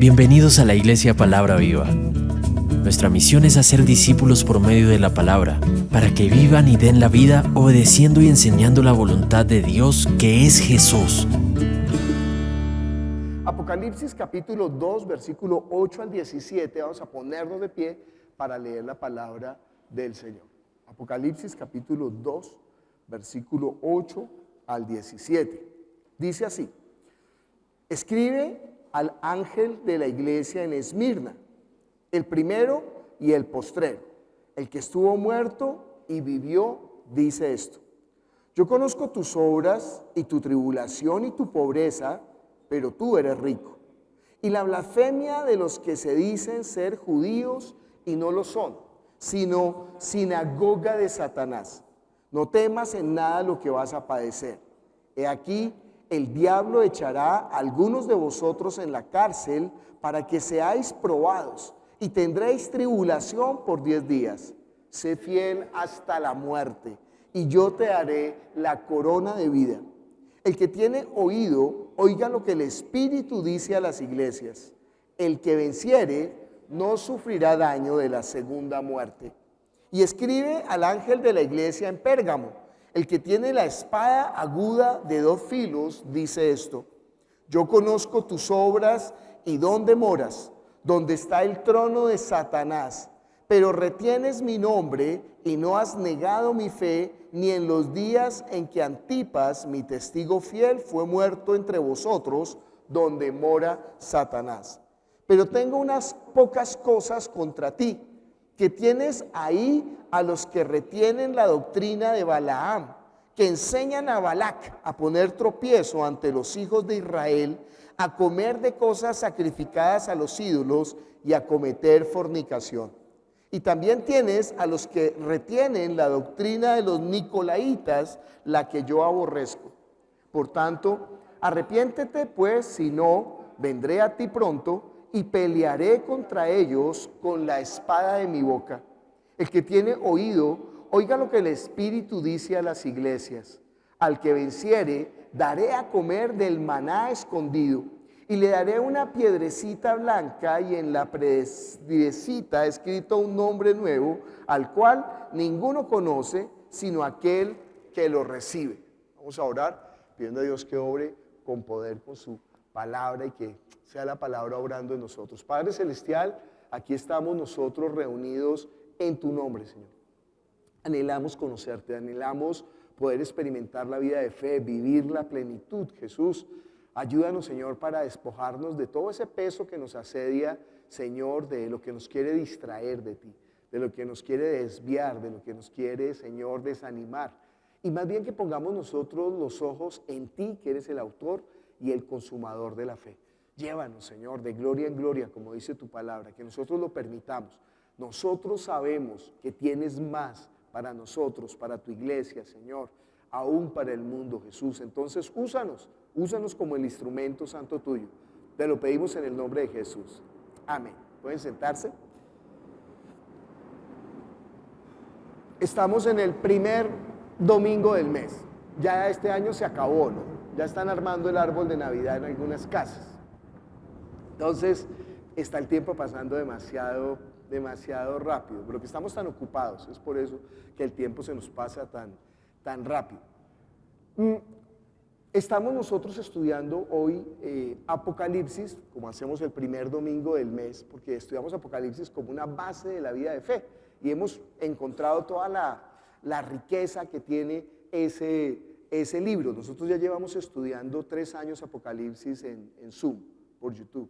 Bienvenidos a la Iglesia Palabra Viva. Nuestra misión es hacer discípulos por medio de la palabra, para que vivan y den la vida obedeciendo y enseñando la voluntad de Dios, que es Jesús. Apocalipsis capítulo 2, versículo 8 al 17. Vamos a ponernos de pie para leer la palabra del Señor. Apocalipsis capítulo 2, versículo 8 al 17. Dice así: escribe al ángel de la iglesia en Esmirna, el primero y el postrero, el que estuvo muerto y vivió, dice esto: yo conozco tus obras y tu tribulación y tu pobreza, pero tú eres rico, y la blasfemia de los que se dicen ser judíos y no lo son, sino sinagoga de Satanás. No temas en nada lo que vas a padecer. He aquí, el diablo echará a algunos de vosotros en la cárcel para que seáis probados, y tendréis tribulación por 10 días. Sé fiel hasta la muerte, y yo te daré la corona de vida. El que tiene oído, oiga lo que el Espíritu dice a las iglesias. El que venciere no sufrirá daño de la segunda muerte. Y escribe al ángel de la iglesia en Pérgamo, el que tiene la espada aguda de 2 filos, dice esto: yo conozco tus obras y dónde moras, donde está el trono de Satanás, pero retienes mi nombre y no has negado mi fe, ni en los días en que Antipas, mi testigo fiel, fue muerto entre vosotros, donde mora Satanás. Pero tengo unas pocas cosas contra ti, que tienes ahí a los que retienen la doctrina de Balaam, que enseñan a Balac a poner tropiezo ante los hijos de Israel, a comer de cosas sacrificadas a los ídolos y a cometer fornicación. Y también tienes a los que retienen la doctrina de los nicolaitas, la que yo aborrezco. Por tanto, arrepiéntete, pues, si no, vendré a ti pronto y pelearé contra ellos con la espada de mi boca. El que tiene oído, oiga lo que el Espíritu dice a las iglesias. Al que venciere, daré a comer del maná escondido, y le daré una piedrecita blanca, y en la piedrecita escrito un nombre nuevo, al cual ninguno conoce, sino aquel que lo recibe. Vamos a orar, pidiendo a Dios que obre con poder con su palabra y que sea la palabra obrando en nosotros. Padre Celestial, aquí estamos nosotros reunidos en tu nombre, Señor. Anhelamos conocerte, anhelamos poder experimentar la vida de fe, vivir la plenitud. Jesús, ayúdanos, Señor, para despojarnos de todo ese peso que nos asedia, Señor, de lo que nos quiere distraer de ti, de lo que nos quiere desviar, de lo que nos quiere, Señor, desanimar. Y más bien que pongamos nosotros los ojos en ti, que eres el autor y el consumador de la fe. Llévanos, Señor, de gloria en gloria, como dice tu palabra, que nosotros lo permitamos. Nosotros sabemos que tienes más para nosotros, para tu iglesia, Señor, aún para el mundo, Jesús. Entonces, úsanos como el instrumento santo tuyo. Te lo pedimos en el nombre de Jesús. Amén. ¿Pueden sentarse? Estamos en el primer domingo del mes. Ya este año se acabó, ¿no? Ya están armando el árbol de Navidad en algunas casas. Entonces, está el tiempo pasando demasiado rápido, pero que estamos tan ocupados, es por eso que el tiempo se nos pasa tan rápido. Estamos nosotros estudiando hoy Apocalipsis, como hacemos el primer domingo del mes, porque estudiamos Apocalipsis como una base de la vida de fe, y hemos encontrado toda la riqueza que tiene ese libro. Nosotros ya llevamos estudiando 3 años Apocalipsis en Zoom, por YouTube,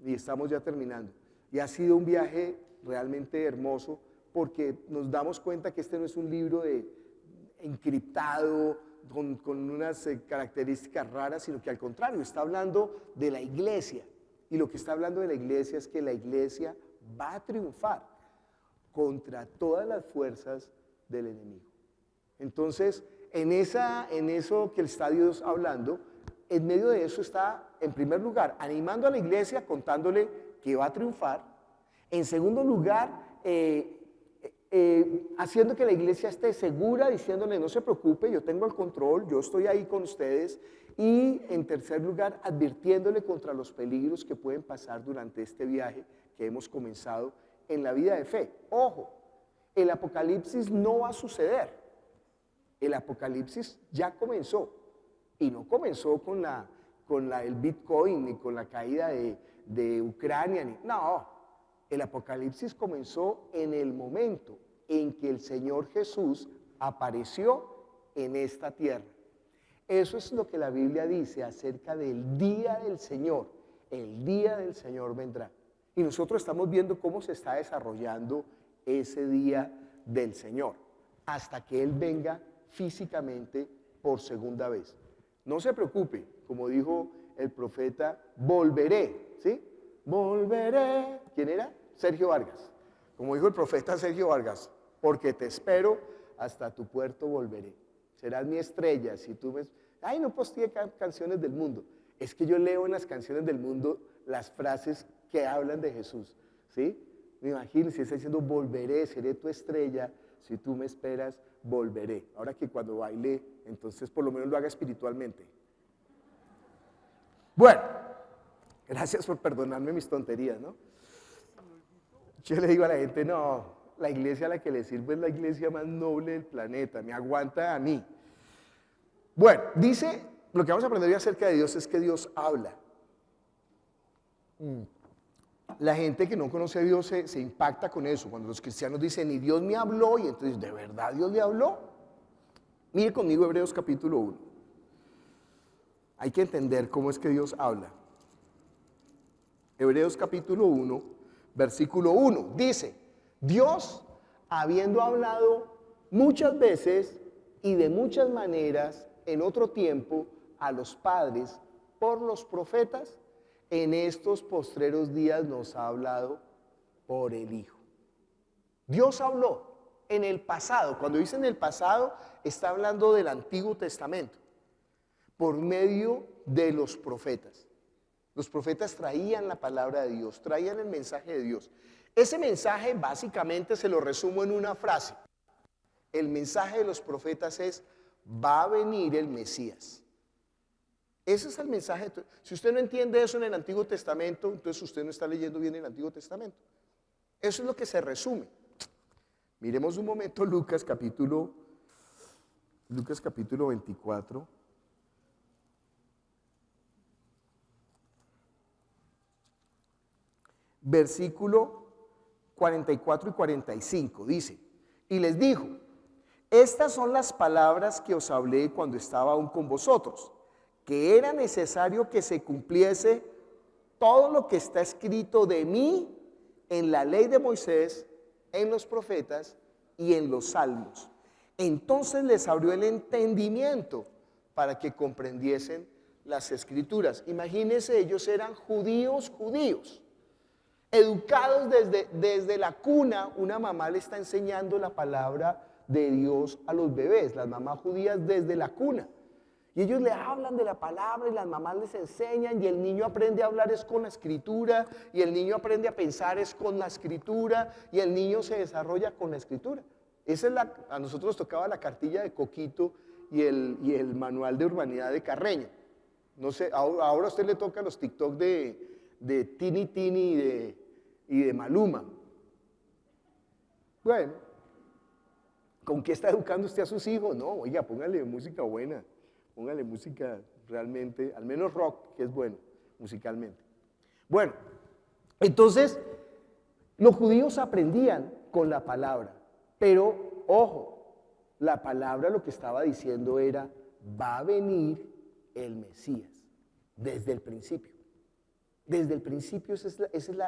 y estamos ya terminando. Y ha sido un viaje realmente hermoso, porque nos damos cuenta que este no es un libro encriptado, con unas características raras, sino que al contrario, está hablando de la iglesia. Y lo que está hablando de la iglesia es que la iglesia va a triunfar contra todas las fuerzas del enemigo. Entonces, en eso que está Dios hablando, en medio de eso está, en primer lugar, animando a la iglesia, contándole que va a triunfar. En segundo lugar, haciendo que la iglesia esté segura, diciéndole: no se preocupe, yo tengo el control, yo estoy ahí con ustedes. Y en tercer lugar, advirtiéndole contra los peligros que pueden pasar durante este viaje que hemos comenzado en la vida de fe. Ojo, el apocalipsis no va a suceder. El apocalipsis ya comenzó. Y no comenzó con el Bitcoin ni con la caída de Ucrania. No, el apocalipsis comenzó en el momento en que el Señor Jesús apareció en esta tierra. Eso es lo que la Biblia dice acerca del día del Señor. El día del Señor vendrá. Y nosotros estamos viendo cómo se está desarrollando ese día del Señor, hasta que Él venga físicamente por segunda vez. No se preocupe, como dijo el profeta, volveré, ¿sí? Volveré. ¿Quién era? Sergio Vargas. Como dijo el profeta Sergio Vargas, porque te espero, hasta tu puerto volveré. Serás mi estrella, si tú ves. Ay, no posteé canciones del mundo. Es que yo leo en las canciones del mundo las frases que hablan de Jesús, ¿sí? Me imagino si está diciendo volveré, seré tu estrella, si tú me esperas, volveré. Ahora que cuando baile, entonces por lo menos lo haga espiritualmente. Bueno, gracias por perdonarme mis tonterías, ¿no? Yo le digo a la gente, no, la iglesia a la que le sirvo es la iglesia más noble del planeta, me aguanta a mí. Bueno, dice, lo que vamos a aprender hoy acerca de Dios es que Dios habla. La gente que no conoce a Dios se impacta con eso, cuando los cristianos dicen, y Dios me habló, y entonces, ¿de verdad Dios le habló? Mire conmigo Hebreos capítulo 1. Hay que entender cómo es que Dios habla. Hebreos capítulo 1, versículo 1, dice, Dios, habiendo hablado muchas veces y de muchas maneras en otro tiempo a los padres por los profetas, en estos postreros días nos ha hablado por el Hijo. Dios habló en el pasado. Cuando dice en el pasado, está hablando del Antiguo Testamento, por medio de los profetas. Los profetas traían la palabra de Dios, traían el mensaje de Dios. Ese mensaje básicamente se lo resumo en una frase. El mensaje de los profetas es, va a venir el Mesías. Ese es el mensaje. Si usted no entiende eso en el Antiguo Testamento, entonces usted no está leyendo bien el Antiguo Testamento. Eso es lo que se resume. Miremos un momento Lucas capítulo 24. Versículo 44 y 45, dice, y les dijo, estas son las palabras que os hablé cuando estaba aún con vosotros, que era necesario que se cumpliese todo lo que está escrito de mí en la ley de Moisés, en los profetas y en los salmos. Entonces les abrió el entendimiento para que comprendiesen las escrituras. Imagínense, ellos eran judíos, educados desde la cuna. Una mamá le está enseñando la palabra de Dios a los bebés, las mamás judías desde la cuna. Y ellos le hablan de la palabra y las mamás les enseñan y el niño aprende a hablar es con la escritura y el niño aprende a pensar es con la escritura y el niño se desarrolla con la escritura. Esa es a nosotros nos tocaba la cartilla de Coquito y el manual de urbanidad de Carreño. No sé, ahora a usted le toca los TikTok de Tini Tini y de Maluma. Bueno, ¿con qué está educando usted a sus hijos? No, oiga, póngale música buena. Póngale música realmente, al menos rock, que es bueno musicalmente. Bueno, entonces los judíos aprendían con la palabra, pero ojo, la palabra lo que estaba diciendo era, va a venir el Mesías, desde el principio. Desde el principio esa es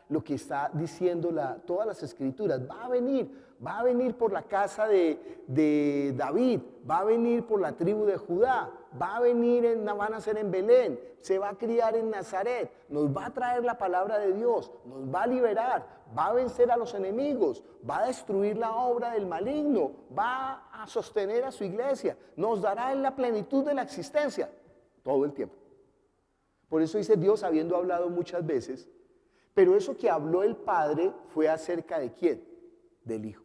lo que está diciendo todas las escrituras. Va a venir por la casa de David, va a venir por la tribu de Judá, va a nacer en Belén, se va a criar en Nazaret, nos va a traer la palabra de Dios, nos va a liberar, va a vencer a los enemigos, va a destruir la obra del maligno, va a sostener a su iglesia, nos dará en la plenitud de la existencia, todo el tiempo. Por eso dice Dios habiendo hablado muchas veces, pero eso que habló el Padre fue acerca de ¿quién? Del Hijo.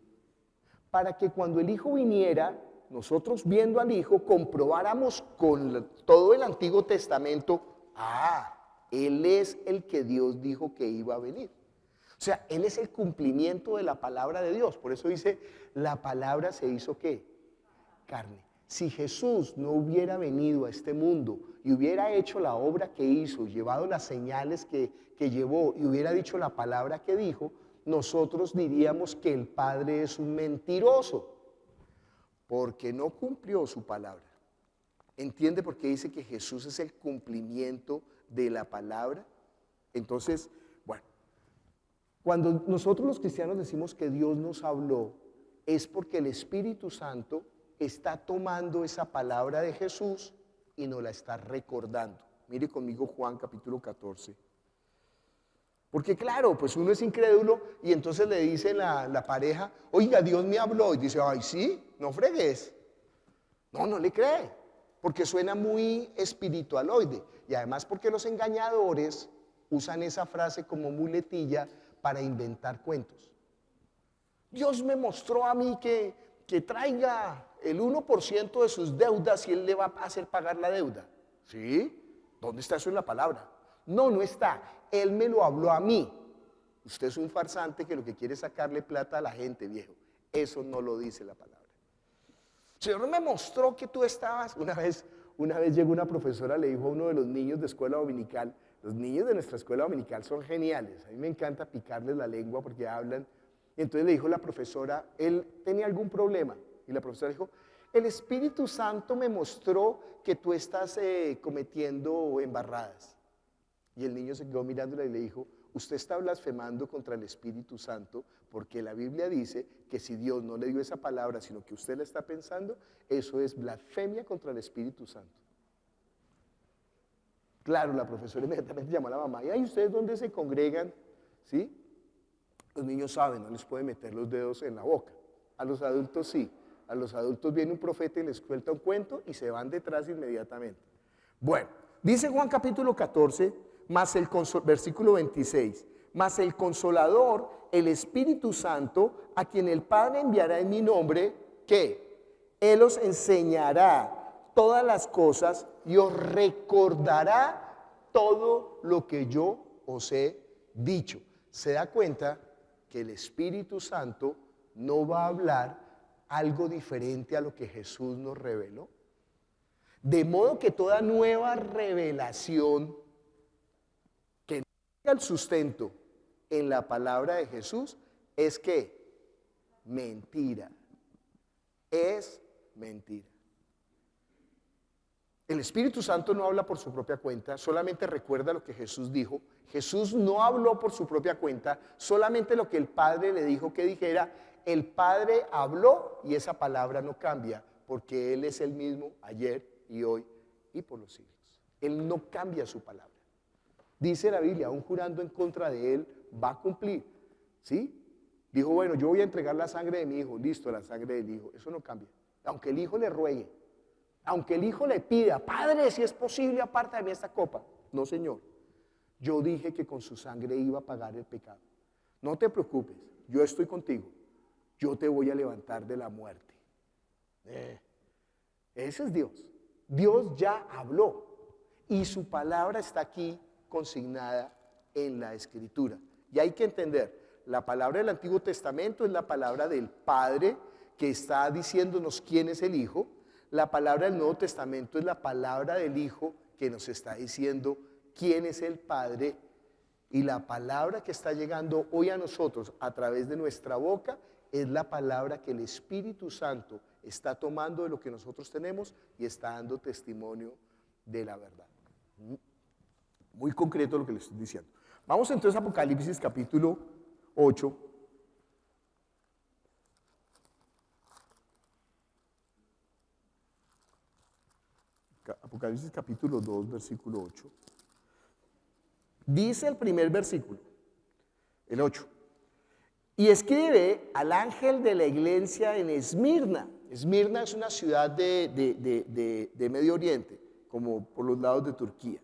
Para que cuando el Hijo viniera, nosotros viendo al Hijo, comprobáramos con todo el Antiguo Testamento, Él es el que Dios dijo que iba a venir. O sea, Él es el cumplimiento de la palabra de Dios. Por eso dice, la palabra se hizo ¿qué? Carne. Si Jesús no hubiera venido a este mundo y hubiera hecho la obra que hizo, llevado las señales que llevó y hubiera dicho la palabra que dijo, nosotros diríamos que el Padre es un mentiroso, porque no cumplió su palabra. ¿Entiende por qué dice que Jesús es el cumplimiento de la palabra? Entonces, bueno, cuando nosotros los cristianos decimos que Dios nos habló, es porque el Espíritu Santo está tomando esa palabra de Jesús y nos la está recordando. Mire conmigo Juan capítulo 14. Porque claro, pues uno es incrédulo y entonces le dice la pareja, oiga, Dios me habló. Y dice, ay, sí, no fregues. No le cree, porque suena muy espiritualoide. Y además porque los engañadores usan esa frase como muletilla para inventar cuentos. Dios me mostró a mí que traiga el 1% de sus deudas y Él le va a hacer pagar la deuda. ¿Sí? ¿Dónde está eso en la palabra? No está. Él me lo habló a mí. Usted es un farsante que lo que quiere es sacarle plata a la gente, viejo. Eso no lo dice la palabra. El Señor me mostró que tú estabas. Una vez llegó una profesora, le dijo a uno de los niños de escuela dominical, los niños de nuestra escuela dominical son geniales. A mí me encanta picarles la lengua porque hablan. Y entonces le dijo la profesora, él tenía algún problema. Y la profesora dijo, el Espíritu Santo me mostró que tú estás cometiendo embarradas. Y el niño se quedó mirándola y le dijo, usted está blasfemando contra el Espíritu Santo porque la Biblia dice que si Dios no le dio esa palabra, sino que usted la está pensando, eso es blasfemia contra el Espíritu Santo. Claro, la profesora inmediatamente llamó a la mamá, ¿y ahí ustedes dónde se congregan? ¿Sí? Los niños saben, no les pueden meter los dedos en la boca. A los adultos sí. A los adultos viene un profeta y les cuenta un cuento y se van detrás inmediatamente. Bueno, dice Juan capítulo 14, versículo 26, mas el Consolador, el Espíritu Santo, a quien el Padre enviará en mi nombre, ¿qué? Él os enseñará todas las cosas y os recordará todo lo que yo os he dicho. ¿Se da cuenta que el Espíritu Santo no va a hablar algo diferente a lo que Jesús nos reveló? De modo que toda nueva revelación que no tenga el sustento en la palabra de Jesús es que mentira. Es mentira. El Espíritu Santo no habla por su propia cuenta, solamente recuerda lo que Jesús dijo. Jesús no habló por su propia cuenta, solamente lo que el Padre le dijo que dijera. El Padre habló y esa palabra no cambia, porque Él es el mismo ayer y hoy y por los siglos. Él no cambia su palabra. Dice la Biblia, aún jurando en contra de Él, va a cumplir. ¿Sí? Dijo, bueno, yo voy a entregar la sangre de mi hijo, listo, la sangre del hijo. Eso no cambia. Aunque el hijo le ruegue, aunque el hijo le pida, Padre, si es posible, aparta de mí esta copa. No, Señor, yo dije que con su sangre iba a pagar el pecado. No te preocupes, yo estoy contigo. Yo te voy a levantar de la muerte. Ese es Dios. Dios ya habló y su palabra está aquí consignada en la Escritura. Y hay que entender, la palabra del Antiguo Testamento es la palabra del Padre que está diciéndonos quién es el Hijo. La palabra del Nuevo Testamento es la palabra del Hijo que nos está diciendo quién es el Padre. Y la palabra que está llegando hoy a nosotros a través de nuestra boca es la palabra que el Espíritu Santo está tomando de lo que nosotros tenemos y está dando testimonio de la verdad. Muy concreto lo que les estoy diciendo. Vamos entonces a Apocalipsis capítulo 8. Apocalipsis capítulo 2, versículo 8. Dice el primer versículo, el 8. Y escribe al ángel de la iglesia en Esmirna. Esmirna es una ciudad de Medio Oriente, como por los lados de Turquía.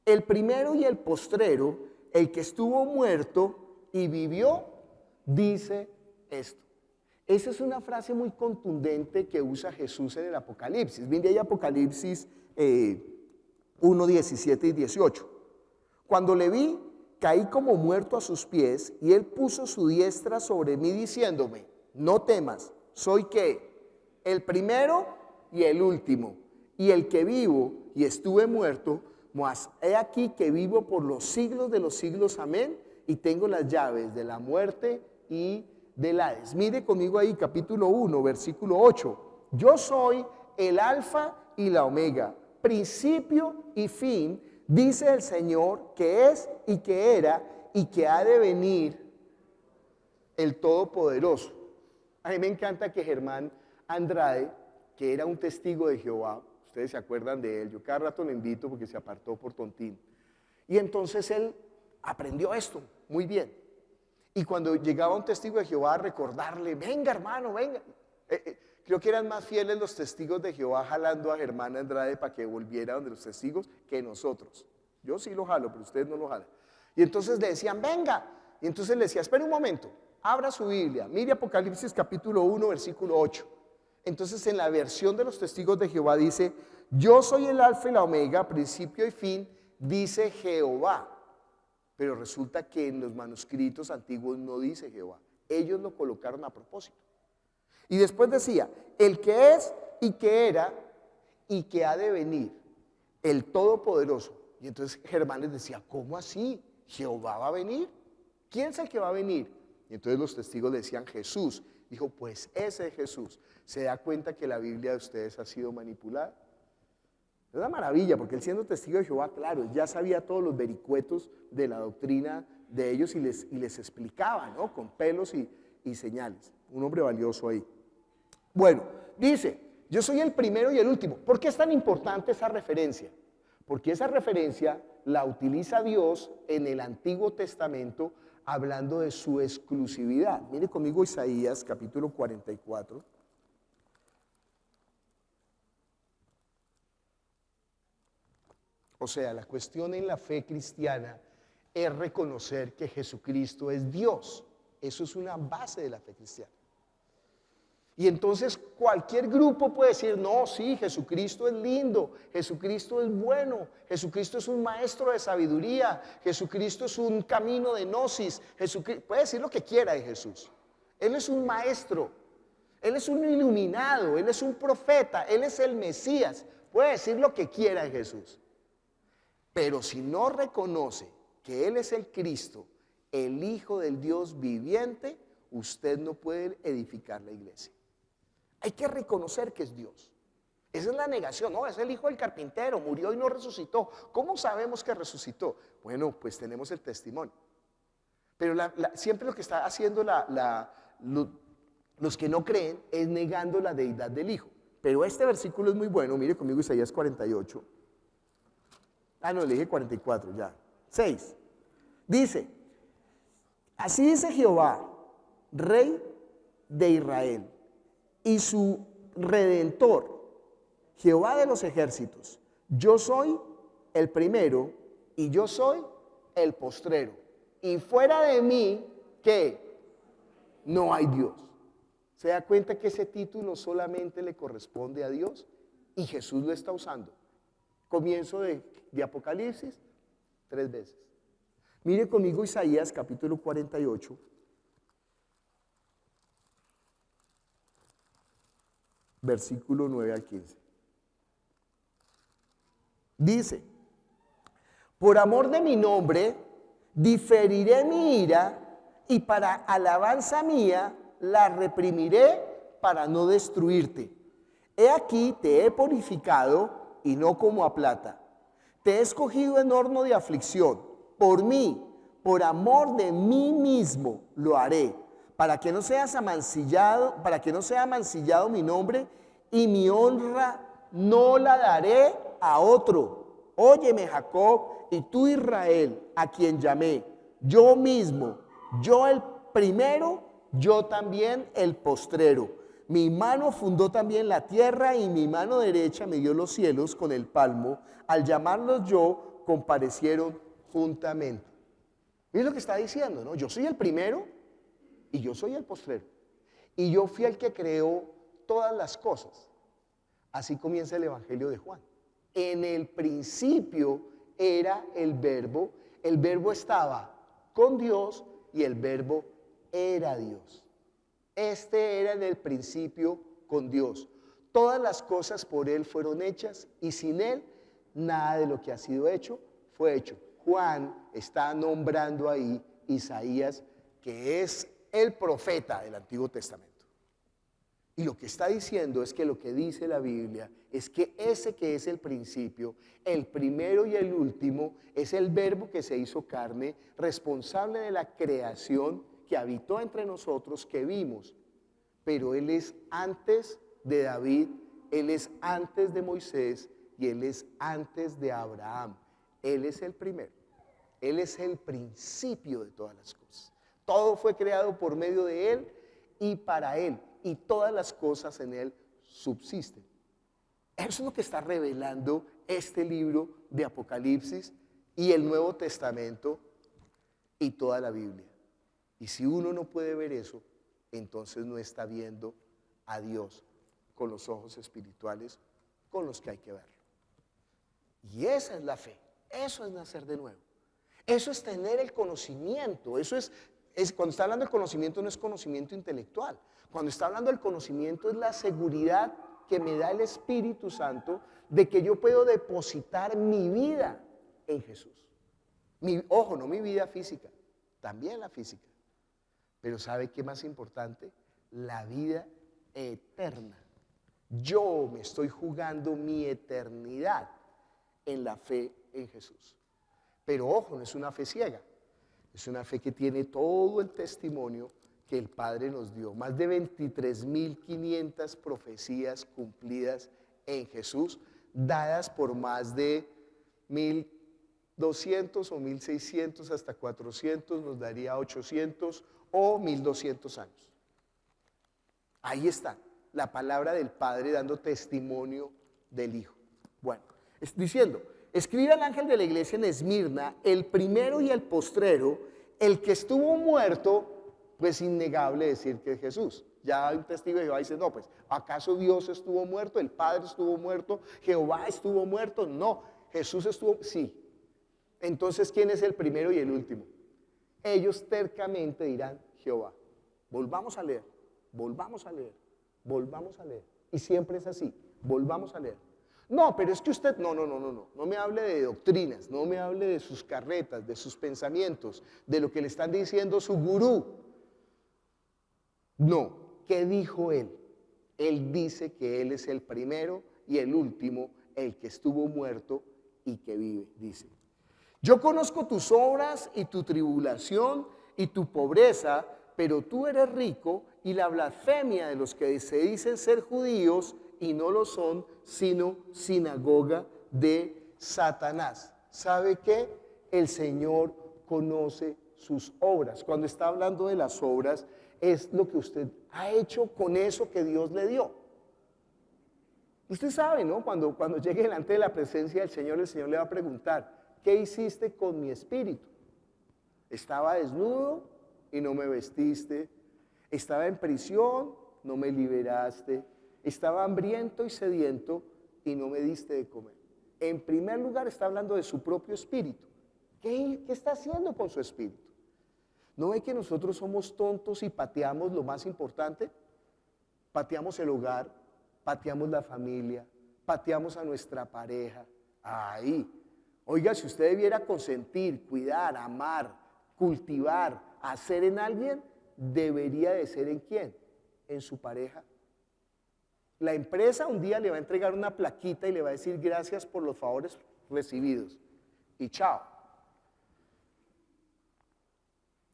El primero y el postrero, el que estuvo muerto y vivió, dice esto. Esa es una frase muy contundente que usa Jesús en el Apocalipsis. Mire ahí Apocalipsis 1, 17 y 18. Cuando le vi, caí como muerto a sus pies, y él puso su diestra sobre mí diciéndome: no temas, soy ¿qué? El primero y el último, y el que vivo y estuve muerto, mas he aquí que vivo por los siglos de los siglos, amén, y tengo las llaves de la muerte y del Hades. Mire conmigo ahí capítulo 1, versículo 8. Yo soy el alfa y la omega, principio y fin, dice el Señor, que es y que era y que ha de venir, el Todopoderoso. A mí me encanta que Germán Andrade, que era un testigo de Jehová, ustedes se acuerdan de él, yo cada rato lo invito porque se apartó por tontín, y entonces él aprendió esto muy bien, y cuando llegaba un testigo de Jehová a recordarle: venga hermano, venga, creo que eran más fieles los testigos de Jehová jalando a Germán Andrade para que volviera donde los testigos que nosotros. Yo sí lo jalo, pero ustedes no lo jalan. Y entonces le decían: venga, y entonces le decía: espere un momento, abra su Biblia, mire Apocalipsis capítulo 1, versículo 8. Entonces en la versión de los testigos de Jehová dice: yo soy el alfa y la omega, principio y fin, dice Jehová. Pero resulta que en los manuscritos antiguos no dice Jehová. Ellos lo colocaron a propósito. Y después decía: el que es y que era y que ha de venir, el Todopoderoso. Y entonces Germán les decía: ¿cómo así? ¿Jehová va a venir? ¿Quién es el que va a venir? Y entonces los testigos le decían: Jesús. Dijo: pues ese es Jesús. ¿Se da cuenta que la Biblia de ustedes ha sido manipulada? Es una maravilla, porque él, siendo testigo de Jehová, claro, ya sabía todos los vericuetos de la doctrina de ellos y les explicaba, ¿no? Con pelos y señales. Un hombre valioso ahí. Bueno, dice: yo soy el primero y el último. ¿Por qué es tan importante esa referencia? Porque esa referencia la utiliza Dios en el Antiguo Testamento hablando de su exclusividad. Mire conmigo Isaías capítulo 44. O sea, la cuestión en la fe cristiana es reconocer que Jesucristo es Dios. Eso es una base de la fe cristiana. Y entonces cualquier grupo puede decir: no, sí, Jesucristo es lindo, Jesucristo es bueno, Jesucristo es un maestro de sabiduría, Jesucristo es un camino de gnosis, puede decir lo que quiera de Jesús. Él es un maestro, Él es un iluminado, Él es un profeta, Él es el Mesías, puede decir lo que quiera de Jesús. Pero si no reconoce que Él es el Cristo, el Hijo del Dios viviente, usted no puede edificar la iglesia. Hay que reconocer que es Dios. Esa es la negación. No, es el hijo del carpintero, murió y no resucitó. ¿Cómo sabemos que resucitó? Bueno, pues tenemos el testimonio. Pero siempre lo que está haciendo los que no creen es negando la deidad del Hijo. Pero este versículo es muy bueno. Mire conmigo Isaías 48. No, le dije 44 ya. 6. Dice: así dice Jehová, Rey de Israel, y su Redentor, Jehová de los ejércitos: yo soy el primero y yo soy el postrero, y fuera de mí, ¿qué? No hay Dios. ¿Se da cuenta que ese título solamente le corresponde a Dios? Y Jesús lo está usando. Comienzo de Apocalipsis 3 veces. Mire conmigo Isaías capítulo 48. Versículo 9 al 15. Dice: por amor de mi nombre diferiré mi ira, y para alabanza mía la reprimiré para no destruirte. He aquí te he purificado, y no como a plata. Te he escogido en horno de aflicción. Por mí, por amor de mí mismo lo haré, para que no sea mancillado mi nombre, y mi honra no la daré a otro. Óyeme, Jacob, y tú, Israel, a quien llamé, yo mismo, yo el primero, yo también el postrero. Mi mano fundó también la tierra, y mi mano derecha me dio los cielos con el palmo. Al llamarlos yo, comparecieron juntamente. ¿Ves lo que está diciendo, no? Yo soy el primero y yo soy el postrero. y yo fui el que creó todas las cosas. Así comienza el Evangelio de Juan. En el principio era el verbo estaba con Dios y el verbo era Dios. Este era en el principio con Dios. Todas las cosas por Él fueron hechas y sin Él nada de lo que ha sido hecho fue hecho. Juan está nombrando ahí Isaías, que es el profeta del Antiguo Testamento. Y lo que está diciendo es que lo que dice la Biblia es que ese que es el principio, el primero y el último, es el verbo que se hizo carne, responsable de la creación, que habitó entre nosotros, que vimos. Pero Él es antes de David, Él es antes de Moisés y Él es antes de Abraham. Él es el primero. Él es el principio de todas las cosas. Todo fue creado por medio de Él y para Él. Y todas las cosas en Él subsisten. Eso es lo que está revelando este libro de Apocalipsis y el Nuevo Testamento y toda la Biblia. Y si uno no puede ver eso, entonces no está viendo a Dios con los ojos espirituales con los que hay que verlo. Y esa es la fe, eso es nacer de nuevo. Eso es tener el conocimiento, eso es cuando está hablando del conocimiento no es conocimiento intelectual. Cuando está hablando del conocimiento es la seguridad que me da el Espíritu Santo de que yo puedo depositar mi vida en Jesús. Ojo, no mi vida física, también la física. Pero ¿sabe qué más importante? La vida eterna. Yo me estoy jugando mi eternidad en la fe en Jesús. Pero ojo, no es una fe ciega. Es una fe que tiene todo el testimonio que el Padre nos dio. Más de 23.500 profecías cumplidas en Jesús, dadas por más de 1.200 o 1.600 hasta 400, nos daría 800 o 1.200 años. Ahí está, la palabra del Padre dando testimonio del Hijo. Bueno, diciendo, escribe al ángel de la iglesia en Esmirna, el primero y el postrero, el que estuvo muerto, pues innegable decir que es Jesús. Ya hay un testigo de Jehová y dice, no, pues, ¿acaso Dios estuvo muerto? ¿El Padre estuvo muerto? ¿Jehová estuvo muerto? No, Jesús estuvo, sí. Entonces, ¿quién es el primero y el último? Ellos tercamente dirán, Jehová. Volvamos a leer, volvamos a leer, volvamos a leer. Y siempre es así, volvamos a leer. No, pero es que usted, no me hable de doctrinas, no me hable de sus carretas, de sus pensamientos, de lo que le están diciendo su gurú. No, ¿qué dijo él? Él dice que él es el primero y el último, el que estuvo muerto y que vive, dice. Yo conozco tus obras y tu tribulación y tu pobreza, pero tú eres rico y la blasfemia de los que se dicen ser judíos y no lo son, sino sinagoga de Satanás. ¿Sabe qué? El Señor conoce sus obras. Cuando está hablando de las obras, es lo que usted ha hecho con eso que Dios le dio. Usted sabe, ¿no? Cuando llegue delante de la presencia del Señor, el Señor le va a preguntar, ¿qué hiciste con mi espíritu? Estaba desnudo y no me vestiste. Estaba en prisión, no me liberaste. Estaba hambriento y sediento y no me diste de comer. En primer lugar está hablando de su propio espíritu. ¿Qué está haciendo con su espíritu? ¿No ve que nosotros somos tontos y pateamos lo más importante? Pateamos el hogar, pateamos la familia, pateamos a nuestra pareja. Ahí. Oiga, si usted debiera consentir, cuidar, amar, cultivar, hacer en alguien, debería de ser ¿en quién? En su pareja. La empresa un día le va a entregar una plaquita y le va a decir gracias por los favores recibidos. Y chao.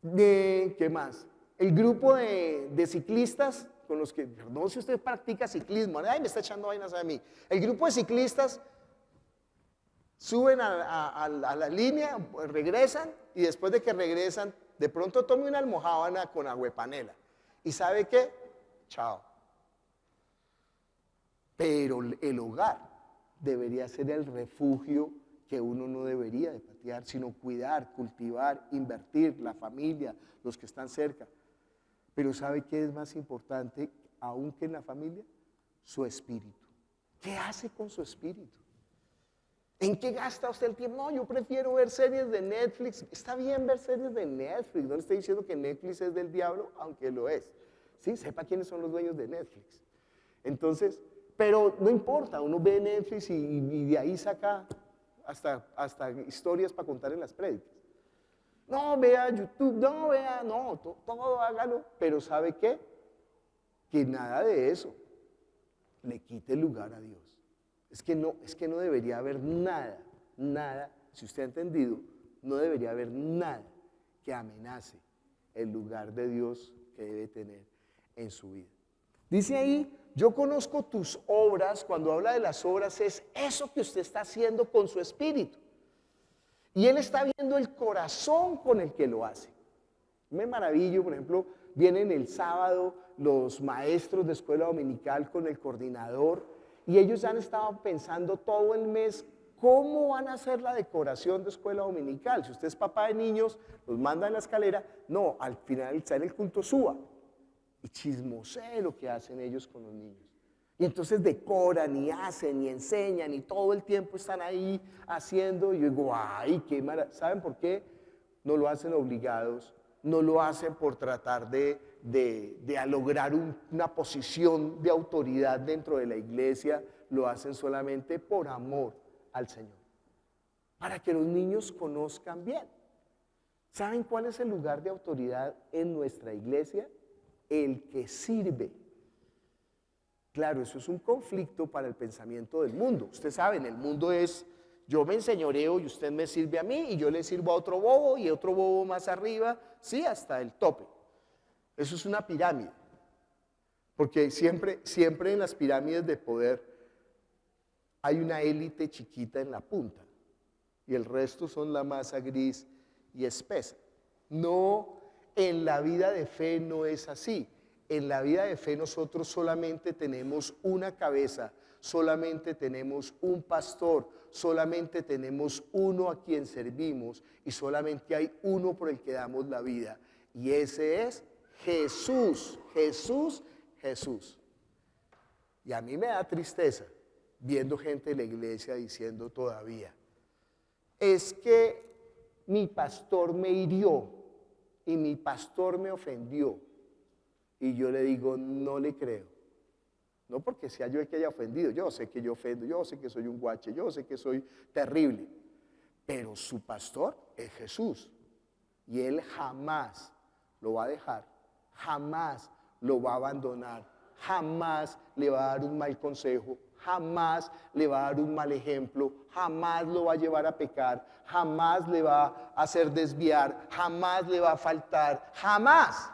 ¿Qué más? El grupo de ciclistas con los que, perdón si usted practica ciclismo, ay, me está echando vainas a mí. El grupo de ciclistas suben a la línea, regresan y después de que regresan, de pronto tome una almojábana con agua de panela. ¿Y sabe qué? Chao. Pero el hogar debería ser el refugio que uno no debería de patear, sino cuidar, cultivar, invertir, la familia, los que están cerca. Pero ¿sabe qué es más importante aún que en la familia? Su espíritu. ¿Qué hace con su espíritu? ¿En qué gasta usted el tiempo? No, yo prefiero ver series de Netflix. Está bien ver series de Netflix. No le estoy diciendo que Netflix es del diablo, aunque lo es. Sí, sepa quiénes son los dueños de Netflix. Entonces, pero no importa, uno ve Netflix y de ahí saca hasta historias para contar en las prédicas. No, vea YouTube, todo hágalo. Pero ¿sabe qué? Que nada de eso le quite lugar a Dios. Es que no debería haber nada, si usted ha entendido, no debería haber nada que amenace el lugar de Dios que debe tener en su vida. Dice ahí, yo conozco tus obras. Cuando habla de las obras es eso que usted está haciendo con su espíritu. Y Él está viendo el corazón con el que lo hace. Me maravillo, por ejemplo, vienen el sábado los maestros de escuela dominical con el coordinador y ellos han estado pensando todo el mes cómo van a hacer la decoración de escuela dominical. Si usted es papá de niños, los manda en la escalera, no, al final está en el culto, suba y chismosee lo que hacen ellos con los niños. Y entonces decoran y hacen y enseñan y todo el tiempo están ahí haciendo. Y yo digo, ay, qué maravilla. ¿Saben por qué? No lo hacen obligados, no lo hacen por tratar de lograr una posición de autoridad dentro de la iglesia, lo hacen solamente por amor al Señor, para que los niños conozcan bien. ¿Saben cuál es el lugar de autoridad en nuestra iglesia? El que sirve. Claro, eso es un conflicto para el pensamiento del mundo. Ustedes saben, el mundo es, yo me enseñoreo y usted me sirve a mí y yo le sirvo a otro bobo y otro bobo más arriba, sí, hasta el tope. Eso es una pirámide, porque siempre en las pirámides de poder hay una élite chiquita en la punta y el resto son la masa gris y espesa. No, en la vida de fe no es así. En la vida de fe nosotros solamente tenemos una cabeza, solamente tenemos un pastor, solamente tenemos uno a quien servimos y solamente hay uno por el que damos la vida. Y ese es Jesús, Jesús, Jesús. Y a mí me da tristeza viendo gente de la iglesia diciendo todavía, es que mi pastor me hirió y mi pastor me ofendió. Y yo le digo, no le creo. No porque sea yo el que haya ofendido, yo sé que yo ofendo, yo sé que soy un guache, yo sé que soy terrible. Pero su pastor es Jesús. Y Él jamás lo va a dejar, jamás lo va a abandonar, jamás le va a dar un mal consejo, jamás le va a dar un mal ejemplo, jamás lo va a llevar a pecar, jamás le va a hacer desviar, jamás le va a faltar, jamás.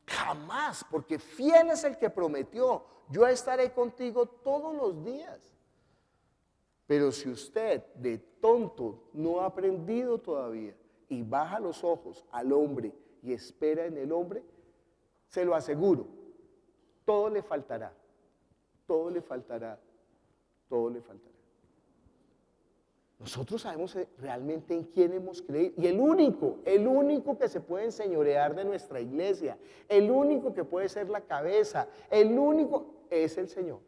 Jamás, porque fiel es el que prometió, yo estaré contigo todos los días. Pero si usted de tonto no ha aprendido todavía y baja los ojos al hombre y espera en el hombre, se lo aseguro, todo le faltará, todo le faltará, todo le faltará. Nosotros sabemos realmente en quién hemos creído. Y el único que se puede enseñorear de nuestra iglesia, el único que puede ser la cabeza, el único es el Señor.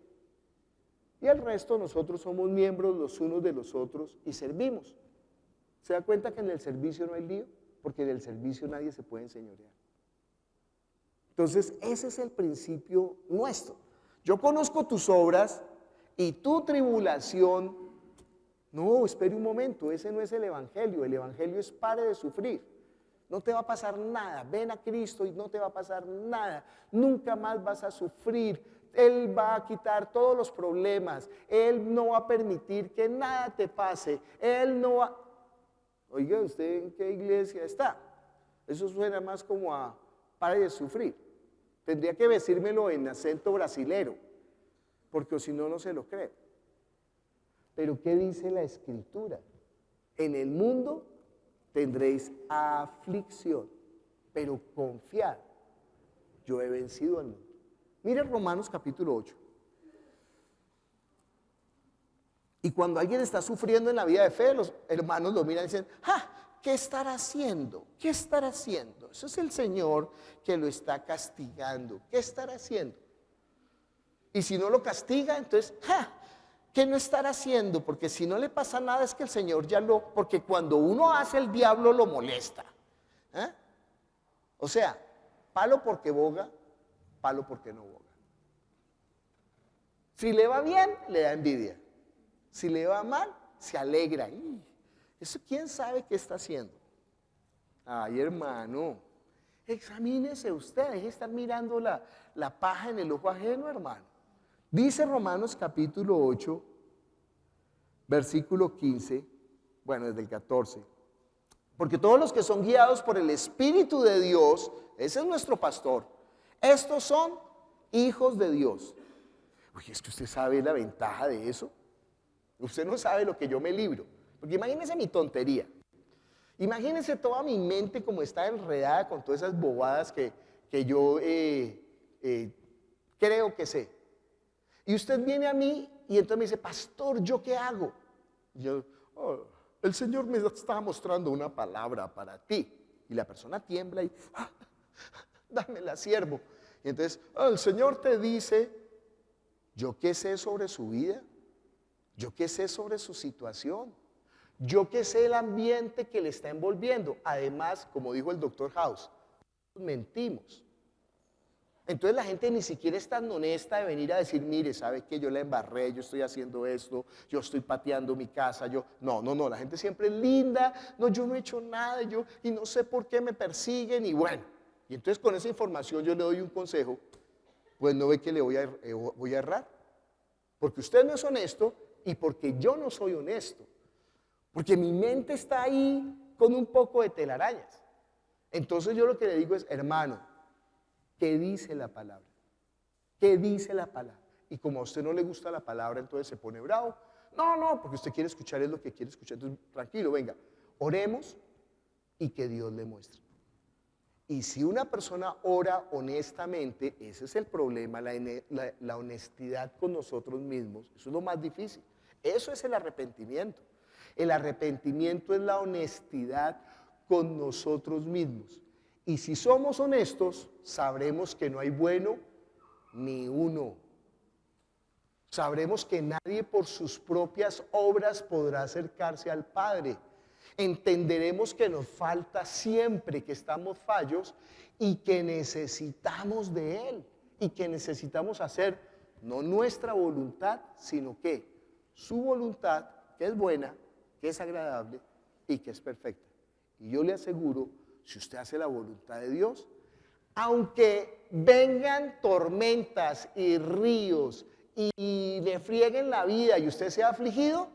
Y el resto nosotros somos miembros los unos de los otros y servimos. ¿Se da cuenta que en el servicio no hay lío? Porque del servicio nadie se puede enseñorear. Entonces ese es el principio nuestro. Yo conozco tus obras y tu tribulación. No, espere un momento, ese no es el evangelio es pare de sufrir, no te va a pasar nada, ven a Cristo y no te va a pasar nada, nunca más vas a sufrir, Él va a quitar todos los problemas, Él no va a permitir que nada te pase, Él no va... Oiga, ¿usted en qué iglesia está? Eso suena más como a pare de sufrir, tendría que decírmelo en acento brasilero, porque si no, no se lo creo. Pero ¿qué dice la Escritura? En el mundo tendréis aflicción, pero confiad, yo he vencido al mundo. Miren Romanos capítulo 8. Y cuando alguien está sufriendo en la vida de fe, los hermanos lo miran y dicen, ¡ja! ¿qué estará haciendo? ¿Qué estará haciendo? Eso es el Señor que lo está castigando. ¿Qué estará haciendo? Y si no lo castiga, entonces, ¿qué no estará haciendo? Porque si no le pasa nada es que el Señor porque cuando uno hace el diablo lo molesta. ¿Eh? O sea, palo porque boga, palo porque no boga. Si le va bien, le da envidia. Si le va mal, se alegra. Eso quién sabe qué está haciendo. Ay, hermano, examínese usted, deje de estar mirando la paja en el ojo ajeno, hermano. Dice Romanos capítulo 8, versículo 15, bueno, desde el 14. Porque todos los que son guiados por el Espíritu de Dios, ese es nuestro pastor, estos son hijos de Dios. Oye, es que usted sabe la ventaja de eso. Usted no sabe lo que yo me libro. Porque imagínese mi tontería. Imagínese toda mi mente como está enredada con todas esas bobadas que yo creo que sé. Y usted viene a mí y entonces me dice, pastor, ¿yo qué hago? Y yo, el Señor me está mostrando una palabra para ti. Y la persona tiembla y, dámela, siervo. Y entonces, el Señor te dice, ¿yo qué sé sobre su vida? ¿Yo qué sé sobre su situación? ¿Yo qué sé el ambiente que le está envolviendo? Además, como dijo el doctor House, mentimos. Entonces la gente ni siquiera es tan honesta de venir a decir, mire, ¿sabe qué? Yo la embarré, yo estoy haciendo esto, yo estoy pateando mi casa, No, la gente siempre es linda, no, yo no he hecho nada, y no sé por qué me persiguen, y bueno. Y entonces con esa información yo le doy un consejo, pues no ve que le voy a errar. Porque usted no es honesto y porque yo no soy honesto. Porque mi mente está ahí con un poco de telarañas. Entonces yo lo que le digo es, hermano, ¿qué dice la palabra? ¿Qué dice la palabra? Y como a usted no le gusta la palabra, entonces se pone bravo. No, porque usted quiere escuchar es lo que quiere escuchar. Entonces, tranquilo, venga, oremos y que Dios le muestre. Y si una persona ora honestamente, ese es el problema, la honestidad con nosotros mismos. Eso es lo más difícil. Eso es el arrepentimiento. El arrepentimiento es la honestidad con nosotros mismos. Y si somos honestos, sabremos que no hay bueno ni uno. Sabremos que nadie por sus propias obras podrá acercarse al Padre. Entenderemos que nos falta siempre, que estamos fallos y que necesitamos de Él. Y que necesitamos hacer no nuestra voluntad, sino que su voluntad, que es buena, que es agradable y que es perfecta. Y yo le aseguro, si usted hace la voluntad de Dios, aunque vengan tormentas y ríos y le frieguen la vida y usted sea afligido,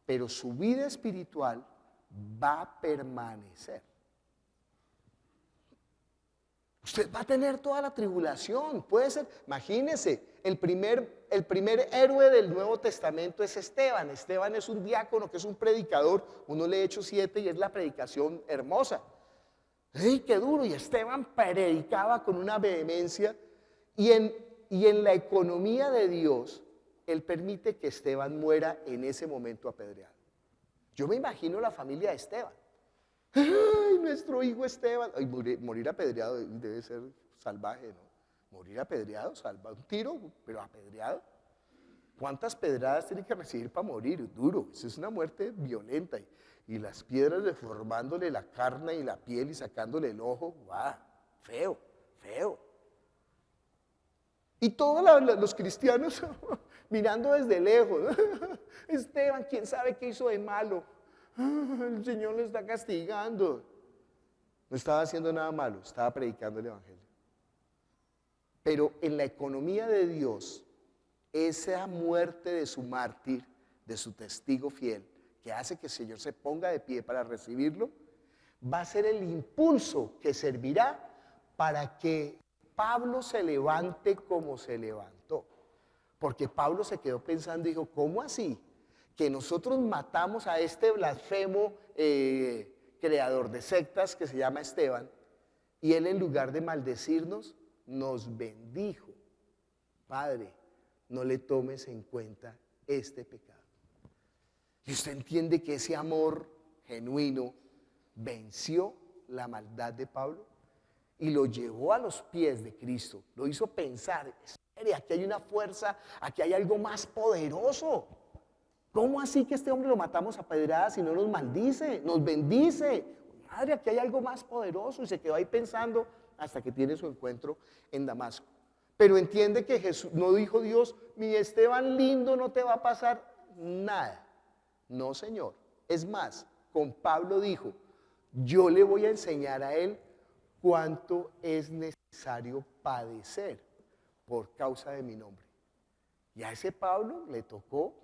pero su vida espiritual va a permanecer. Usted va a tener toda la tribulación, puede ser, imagínese, el primer héroe del Nuevo Testamento es Esteban. Esteban es un diácono, que es un predicador. Uno lee Hechos 7 y es la predicación hermosa. ¡Ey, qué duro! Y Esteban predicaba con una vehemencia y en la economía de Dios, Él permite que Esteban muera en ese momento apedreado. Yo me imagino la familia de Esteban. ¡Ay, nuestro hijo Esteban! Ay, morir apedreado debe ser salvaje, ¿no? Morir apedreado, un tiro, pero apedreado. ¿Cuántas pedradas tiene que recibir para morir? Duro, esa es una muerte violenta. Y las piedras deformándole la carne y la piel y sacándole el ojo, ¡guau! Feo, feo. Y todos los cristianos mirando desde lejos. Esteban, ¿quién sabe qué hizo de malo? El Señor lo está castigando. No estaba haciendo nada malo, estaba predicando el Evangelio. Pero en la economía de Dios, esa muerte de su mártir, de su testigo fiel, que hace que el Señor se ponga de pie para recibirlo, va a ser el impulso que servirá para que Pablo se levante como se levantó. Porque Pablo se quedó pensando y dijo, ¿cómo así? Que nosotros matamos a este blasfemo creador de sectas que se llama Esteban, y él en lugar de maldecirnos, nos bendijo. Padre, no le tomes en cuenta este pecado. Y usted entiende que ese amor genuino venció la maldad de Pablo y lo llevó a los pies de Cristo. Lo hizo pensar, espere, aquí hay una fuerza, aquí hay algo más poderoso. ¿Cómo así que este hombre lo matamos a pedradas y no nos maldice, nos bendice? Madre, aquí hay algo más poderoso. Y se quedó ahí pensando hasta que tiene su encuentro en Damasco. Pero entiende que Jesús, no dijo Dios, mi Esteban lindo, no te va a pasar nada. No, Señor. Es más, con Pablo dijo, yo le voy a enseñar a él cuánto es necesario padecer por causa de mi nombre. Y a ese Pablo le tocó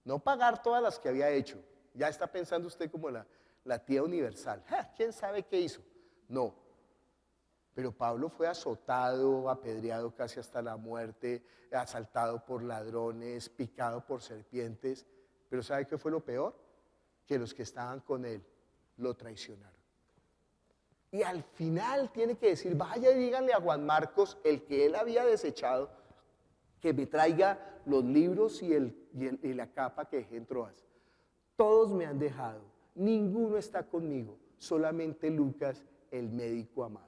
no pagar todas las que había hecho. Ya está pensando usted como la tía universal. ¿Quién sabe qué hizo? No. Pero Pablo fue azotado, apedreado casi hasta la muerte, asaltado por ladrones, picado por serpientes. Pero ¿sabe qué fue lo peor? Que los que estaban con él lo traicionaron. Y al final tiene que decir, vaya y díganle a Juan Marcos, el que él había desechado, que me traiga los libros y la capa que dejé en Troas. Todos me han dejado, ninguno está conmigo, solamente Lucas, el médico amado.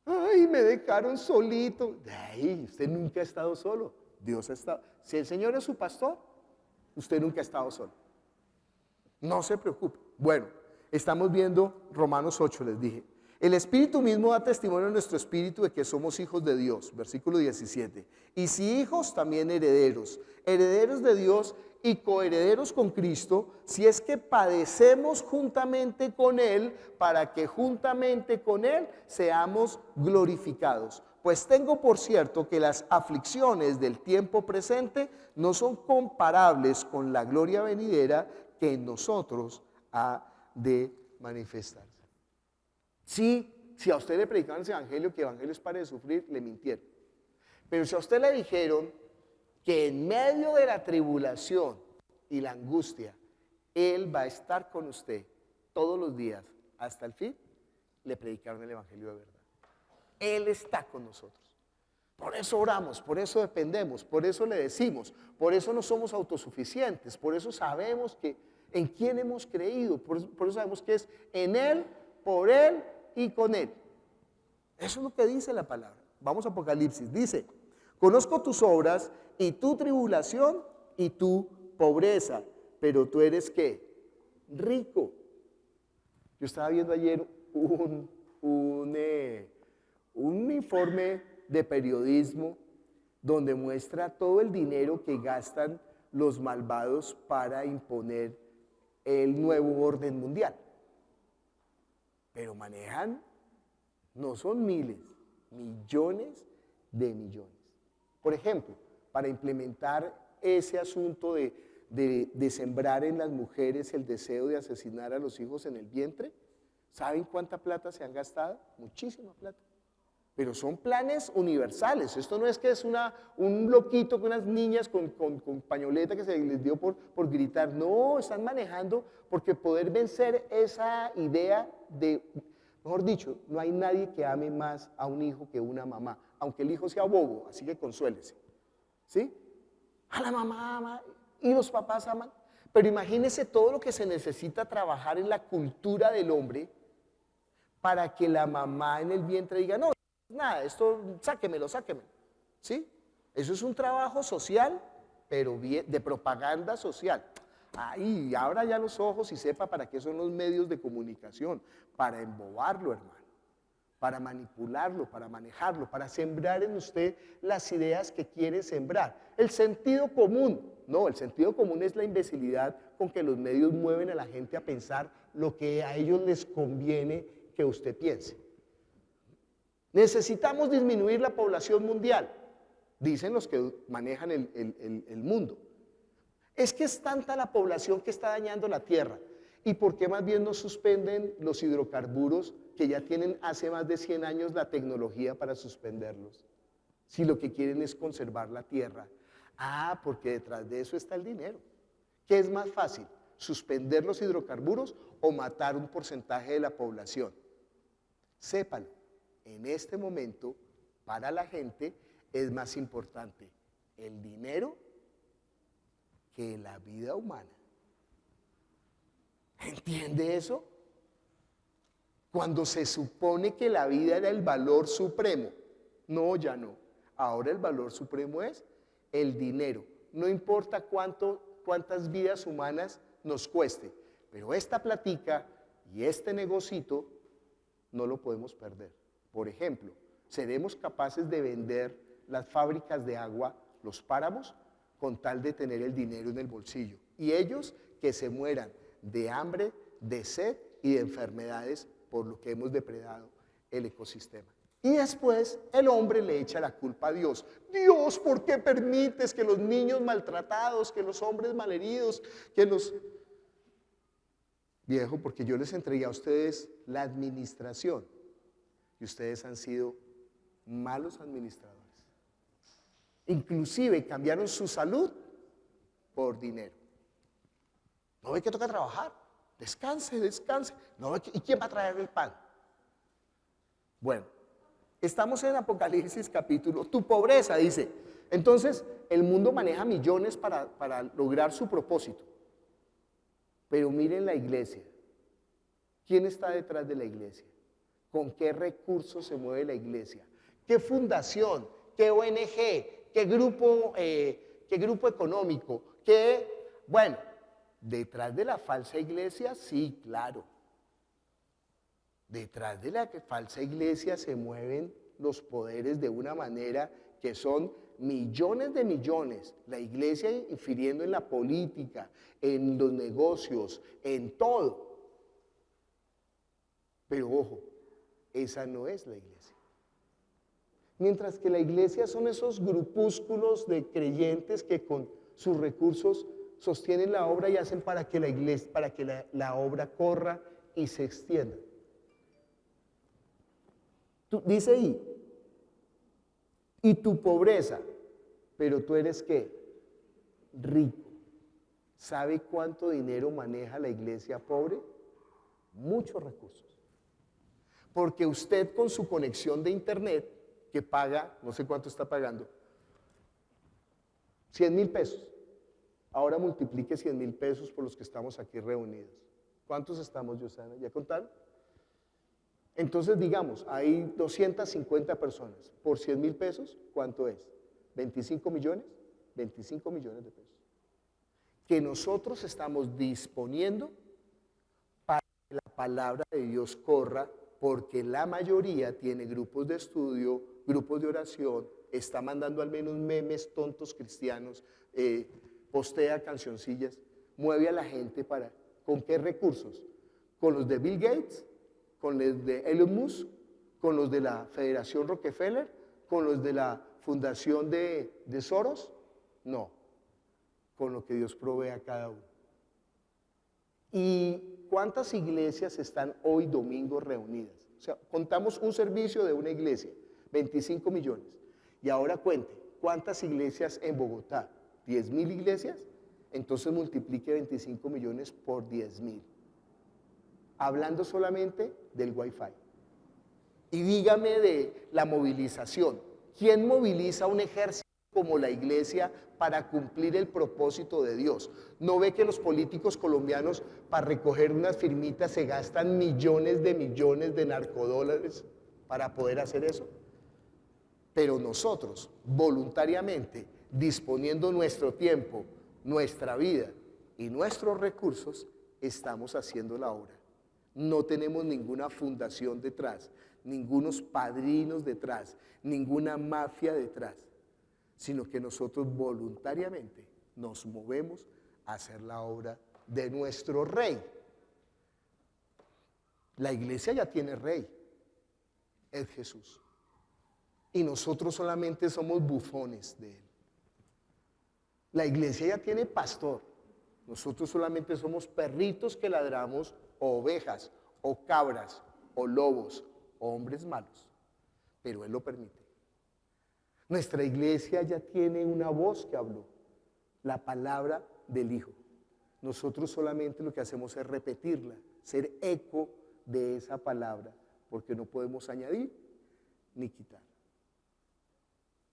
Ay, me dejaron solito. Ay, usted nunca ha estado solo. Dios ha estado. Si el Señor es su pastor, usted nunca ha estado solo. No se preocupe. Bueno, estamos viendo Romanos 8, les dije. El Espíritu mismo da testimonio a nuestro espíritu de que somos hijos de Dios, versículo 17. Y si hijos, también herederos, herederos de Dios y coherederos con Cristo, si es que padecemos juntamente con Él, para que juntamente con Él seamos glorificados. Pues tengo por cierto que las aflicciones del tiempo presente no son comparables con la gloria venidera que en nosotros ha de manifestarse. Sí, si a usted le predicaron ese evangelio, que evangelio es para de sufrir, le mintieron. Pero si a usted le dijeron que en medio de la tribulación y la angustia, Él va a estar con usted todos los días hasta el fin, le predicaron el evangelio de verdad. Él está con nosotros. Por eso oramos, por eso dependemos, por eso le decimos, por eso no somos autosuficientes, por eso sabemos que en quién hemos creído, por eso sabemos que es en Él, por Él y con Él. Eso es lo que dice la palabra. Vamos a Apocalipsis, dice, conozco tus obras y tu tribulación y tu pobreza, pero tú eres ¿qué? Rico. Yo estaba viendo ayer un informe de periodismo donde muestra todo el dinero que gastan los malvados para imponer el nuevo orden mundial. Pero manejan, no son miles, millones de millones. Por ejemplo, para implementar ese asunto de sembrar en las mujeres el deseo de asesinar a los hijos en el vientre, ¿saben cuánta plata se han gastado? Muchísima plata. Pero son planes universales. Esto no es que es un loquito con unas niñas con pañoleta que se les dio por gritar. No, están manejando porque poder vencer esa idea de, mejor dicho, no hay nadie que ame más a un hijo que una mamá, aunque el hijo sea bobo, así que consuélese. ¿Sí? A la mamá ama y los papás aman. Pero imagínense todo lo que se necesita trabajar en la cultura del hombre para que la mamá en el vientre diga, no, nada, esto sáquemelo, ¿sí? Eso es un trabajo social, pero bien, de propaganda social. Ahí, abra ya los ojos y sepa para qué son los medios de comunicación, para embobarlo, hermano, para manipularlo, para manejarlo, para sembrar en usted las ideas que quiere sembrar. El sentido común, no, el sentido común es la imbecilidad con que los medios mueven a la gente a pensar lo que a ellos les conviene que usted piense. Necesitamos disminuir la población mundial, dicen los que manejan el mundo. Es que es tanta la población que está dañando la tierra. ¿Y por qué más bien no suspenden los hidrocarburos que ya tienen hace más de 100 años la tecnología para suspenderlos? Si lo que quieren es conservar la tierra. Ah, porque detrás de eso está el dinero. ¿Qué es más fácil? ¿Suspender los hidrocarburos o matar un porcentaje de la población? Sépalo. En este momento, para la gente, es más importante el dinero que la vida humana. ¿Entiende eso? Cuando se supone que la vida era el valor supremo. No, ya no. Ahora el valor supremo es el dinero. No importa cuántas vidas humanas nos cueste, pero esta platica y este negocito no lo podemos perder. Por ejemplo, seremos capaces de vender las fábricas de agua, los páramos, con tal de tener el dinero en el bolsillo. Y ellos que se mueran de hambre, de sed y de enfermedades por lo que hemos depredado el ecosistema. Y después el hombre le echa la culpa a Dios. Dios, ¿por qué permites que los niños maltratados, que los hombres malheridos, que los... Viejo, porque yo les entregué a ustedes la administración y ustedes han sido malos administradores. Inclusive cambiaron su salud por dinero. ¿No ve que toca trabajar? Descanse, descanse. ¿No ve ¿Y quién va a traer el pan? Bueno, estamos en Apocalipsis capítulo, tu pobreza, dice. Entonces, el mundo maneja millones para lograr su propósito. Pero miren la iglesia. ¿Quién está detrás de la iglesia? ¿Con qué recursos se mueve la iglesia? ¿Qué fundación? ¿Qué ONG? ¿Qué grupo económico? Bueno, detrás de la falsa iglesia, sí, claro. Detrás de la falsa iglesia se mueven los poderes de una manera que son millones de millones. La iglesia infiriendo en la política, en los negocios, en todo. Pero ojo, esa no es la iglesia. Mientras que la iglesia son esos grupúsculos de creyentes que con sus recursos sostienen la obra y hacen para que la obra corra y se extienda. Dice ahí, y tu pobreza, pero tú eres ¿qué? Rico. ¿Sabe cuánto dinero maneja la iglesia pobre? Muchos recursos. Porque usted con su conexión de internet, que paga, no sé cuánto está pagando, 100,000 pesos. Ahora multiplique 100,000 pesos por los que estamos aquí reunidos. ¿Cuántos estamos, Yosana? ¿Ya contaron? Entonces, digamos, hay 250 personas. Por 100,000 pesos, ¿cuánto es? ¿25 millones? 25 millones de pesos. Que nosotros estamos disponiendo para que la palabra de Dios corra, porque la mayoría tiene grupos de estudio, grupos de oración, está mandando al menos memes tontos cristianos, postea cancioncillas, mueve a la gente ¿con qué recursos? ¿Con los de Bill Gates? ¿Con los de Elon Musk? ¿Con los de la Federación Rockefeller? ¿Con los de la Fundación de Soros? No, con lo que Dios provee a cada uno. ¿Y cuántas iglesias están hoy domingo reunidas? O sea, contamos un servicio de una iglesia, 25 millones. Y ahora cuente, ¿cuántas iglesias en Bogotá? ¿10,000 iglesias? Entonces multiplique 25 millones por 10,000. Hablando solamente del Wi-Fi. Y dígame de la movilización. ¿Quién moviliza un ejército como la iglesia para cumplir el propósito de Dios? ¿No ve que los políticos colombianos para recoger unas firmitas se gastan millones de narcodólares para poder hacer eso? Pero nosotros, voluntariamente, disponiendo nuestro tiempo, nuestra vida y nuestros recursos, estamos haciendo la obra. No tenemos ninguna fundación detrás, ningunos padrinos detrás, ninguna mafia detrás, sino que nosotros voluntariamente nos movemos a hacer la obra de nuestro rey. La iglesia ya tiene rey, es Jesús. Y nosotros solamente somos bufones de él. La iglesia ya tiene pastor, nosotros solamente somos perritos que ladramos, o ovejas, o cabras, o lobos, o hombres malos, pero él lo permite. Nuestra iglesia ya tiene una voz que habló, la palabra del Hijo. Nosotros solamente lo que hacemos es repetirla, ser eco de esa palabra, porque no podemos añadir ni quitar.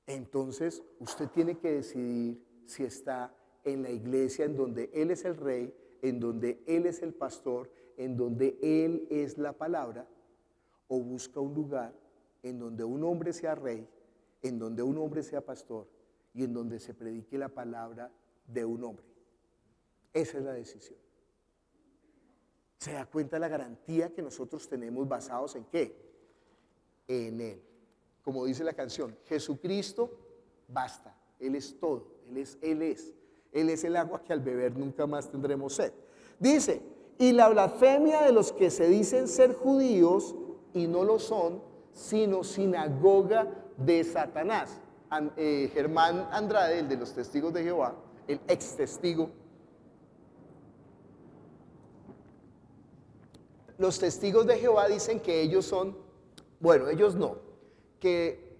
Entonces, usted tiene que decidir si está en la iglesia en donde Él es el rey, en donde Él es el pastor, en donde Él es la palabra, o busca un lugar en donde un hombre sea rey, en donde un hombre sea pastor y en donde se predique la palabra de un hombre? Esa es la decisión. ¿Se da cuenta de la garantía que nosotros tenemos basados en qué? En Él. Como dice la canción, Jesucristo basta, Él es todo, Él es el agua que al beber nunca más tendremos sed. Dice, y la blasfemia de los que se dicen ser judíos y no lo son, sino sinagoga de Satanás. Germán Andrade, el de los testigos de Jehová, el ex testigo. Los testigos de Jehová dicen que ellos son, bueno, ellos no, que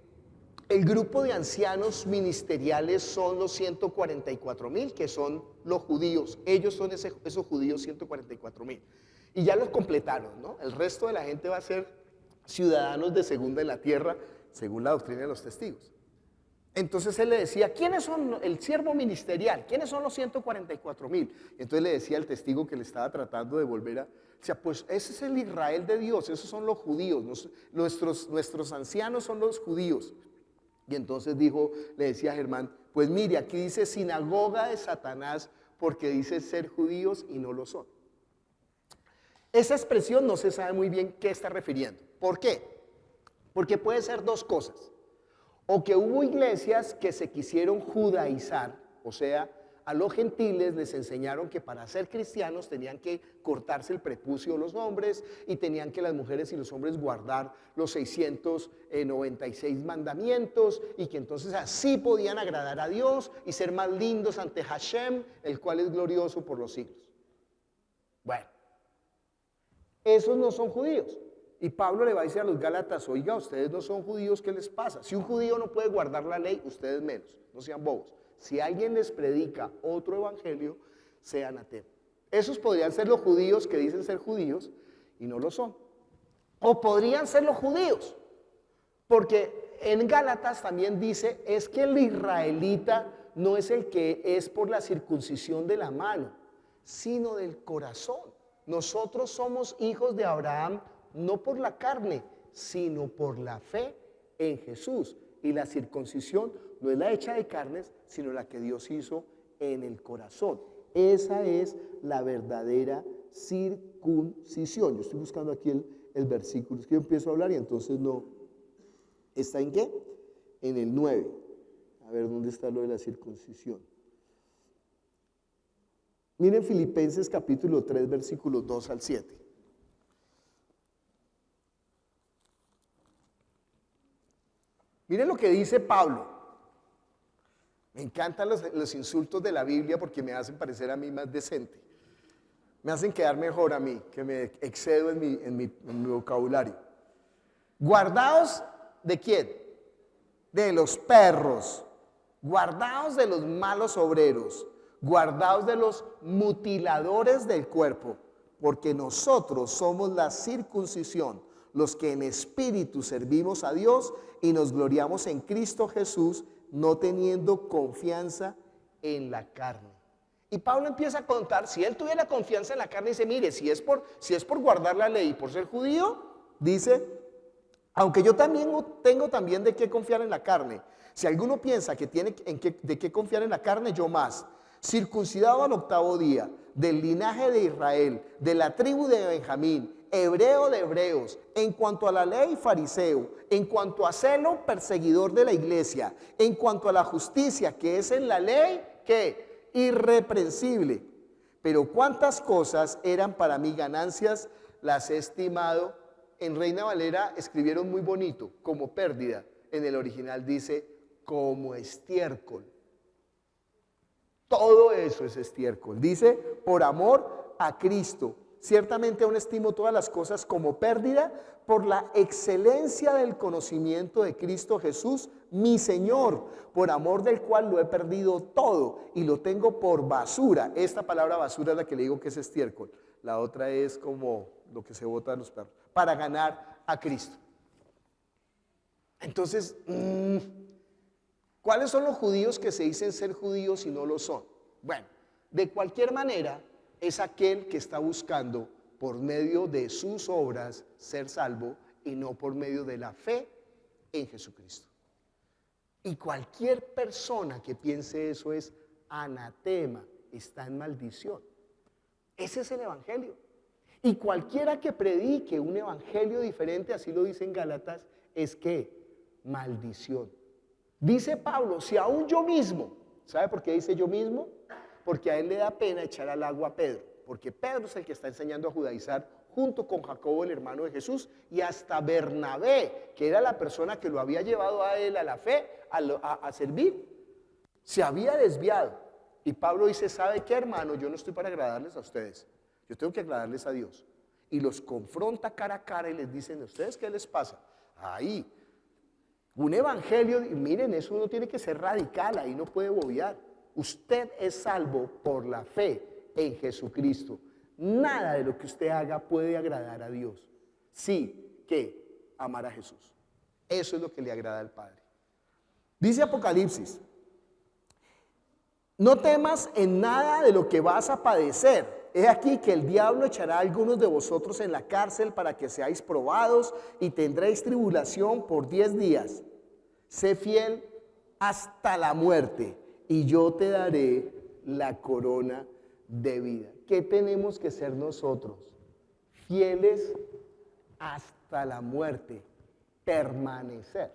el grupo de ancianos ministeriales son los 144,000, que son los judíos. Ellos son esos judíos 144,000. Y ya los completaron, ¿no? El resto de la gente va a ser ciudadanos de segunda en la tierra, según la doctrina de los testigos. Entonces él le decía, ¿quiénes son el siervo ministerial? ¿Quiénes son los 144,000? Entonces le decía al testigo que le estaba tratando de volver a... O sea, pues ese es el Israel de Dios, esos son los judíos, nuestros ancianos son los judíos. Y entonces le decía a Germán, pues mire, aquí dice sinagoga de Satanás porque dice ser judíos y no lo son. Esa expresión no se sabe muy bien qué está refiriendo. ¿Por qué? Porque puede ser dos cosas. O que hubo iglesias que se quisieron judaizar, o sea, a los gentiles les enseñaron que para ser cristianos tenían que cortarse el prepucio los hombres y tenían que las mujeres y los hombres guardar los 696 mandamientos y que entonces así podían agradar a Dios y ser más lindos ante Hashem, el cual es glorioso por los siglos. Bueno, esos no son judíos. Y Pablo le va a decir a los Gálatas, oiga, ustedes no son judíos, ¿qué les pasa? Si un judío no puede guardar la ley, ustedes menos, no sean bobos. Si alguien les predica otro evangelio, sean ateos. Esos podrían ser los judíos que dicen ser judíos y no lo son. O podrían ser los judíos, porque en Gálatas también dice, es que el israelita no es el que es por la circuncisión de la mano, sino del corazón. Nosotros somos hijos de Abraham, no por la carne, sino por la fe en Jesús. Y la circuncisión no es la hecha de carnes, sino la que Dios hizo en el corazón. Esa es la verdadera circuncisión. Yo estoy buscando aquí el versículo, es que yo empiezo a hablar y entonces no. ¿Está en qué? En el 9. A ver, ¿dónde está lo de la circuncisión? Miren Filipenses capítulo 3, versículos 2 al 7. Miren lo que dice Pablo. Me encantan los insultos de la Biblia porque me hacen parecer a mí más decente. Me hacen quedar mejor a mí, que me excedo en mi vocabulario. Guardaos ¿de quién? De los perros. Guardaos de los malos obreros. Guardaos de los mutiladores del cuerpo, porque nosotros somos la circuncisión, los que en espíritu servimos a Dios y nos gloriamos en Cristo Jesús, no teniendo confianza en la carne. Y Pablo empieza a contar, si él tuviera confianza en la carne, dice, mire, si es por guardar la ley y por ser judío, dice, aunque yo también tengo también de qué confiar en la carne. Si alguno piensa que tiene de qué confiar en la carne, yo más. Circuncidado al 8º día, del linaje de Israel, de la tribu de Benjamín, hebreo de hebreos, en cuanto a la ley, fariseo, en cuanto a celo, perseguidor de la iglesia, en cuanto a la justicia que es en la ley, ¿qué? Irreprensible. Pero cuántas cosas eran para mí ganancias, las he estimado. En Reina Valera escribieron muy bonito, como pérdida. En el original dice, como estiércol. Todo eso es estiércol. Dice, por amor a Cristo. Ciertamente aún estimo todas las cosas como pérdida por la excelencia del conocimiento de Cristo Jesús, mi Señor, por amor del cual lo he perdido todo y lo tengo por basura. Esta palabra basura es la que le digo que es estiércol. La otra es como lo que se bota de los perros. Para ganar a Cristo. Entonces, ¿cuáles son los judíos que se dicen ser judíos y no lo son? Bueno, de cualquier manera, es aquel que está buscando por medio de sus obras ser salvo y no por medio de la fe en Jesucristo. Y cualquier persona que piense eso es anatema, está en maldición. Ese es el evangelio. Y cualquiera que predique un evangelio diferente, así lo dice en Gálatas, es que maldición. Dice Pablo, si aún yo mismo, ¿sabe por qué dice yo mismo? Porque a él le da pena echar al agua a Pedro, porque Pedro es el que está enseñando a judaizar junto con Jacobo, el hermano de Jesús, y hasta Bernabé, que era la persona que lo había llevado a él a la fe, a servir, se había desviado. Y Pablo dice, ¿sabe qué, hermano? Yo no estoy para agradarles a ustedes, yo tengo que agradarles a Dios. Y los confronta cara a cara y les dicen, ¿a ustedes qué les pasa? Ahí, un evangelio, miren, eso no tiene que ser radical, ahí no puede bobear. Usted es salvo por la fe en Jesucristo. Nada de lo que usted haga puede agradar a Dios. Sí, que amar a Jesús. Eso es lo que le agrada al Padre. Dice Apocalipsis, no temas en nada de lo que vas a padecer. He aquí que el diablo echará a algunos de vosotros en la cárcel para que seáis probados y tendréis tribulación por 10 días. Sé fiel hasta la muerte y yo te daré la corona de vida. ¿Qué tenemos que ser nosotros? Fieles hasta la muerte, permanecer.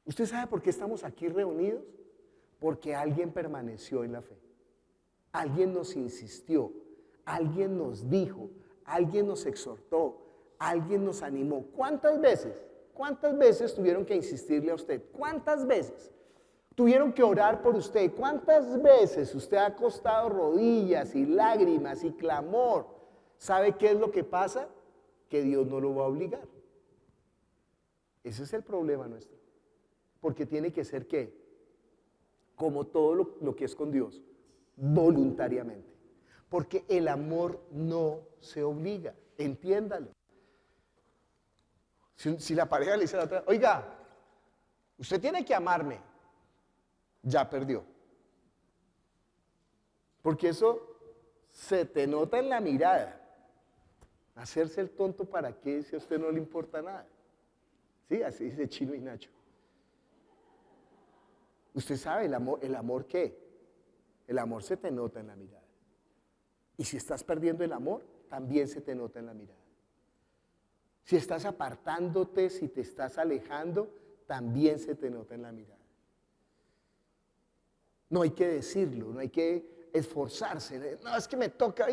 ¿Usted sabe por qué estamos aquí reunidos? Porque alguien permaneció en la fe. Alguien nos insistió, alguien nos dijo, alguien nos exhortó, alguien nos animó. ¿Cuántas veces tuvieron que insistirle a usted? ¿Cuántas veces tuvieron que orar por usted? ¿Cuántas veces usted ha acostado rodillas y lágrimas y clamor? ¿Sabe qué es lo que pasa? Que Dios no lo va a obligar. Ese es el problema nuestro. Porque tiene que ser ¿qué? Como todo lo que es con Dios, voluntariamente. Porque el amor no se obliga, entiéndalo. Si la pareja le dice a la otra, oiga, usted tiene que amarme, ya perdió. Porque eso se te nota en la mirada. Hacerse el tonto para qué si a usted no le importa nada. Sí, así dice Chino y Nacho. Usted sabe el amor ¿qué? El amor se te nota en la mirada. Y si estás perdiendo el amor, también se te nota en la mirada. Si estás apartándote, si te estás alejando, también se te nota en la mirada. No hay que decirlo, no hay que esforzarse. No, es que me toca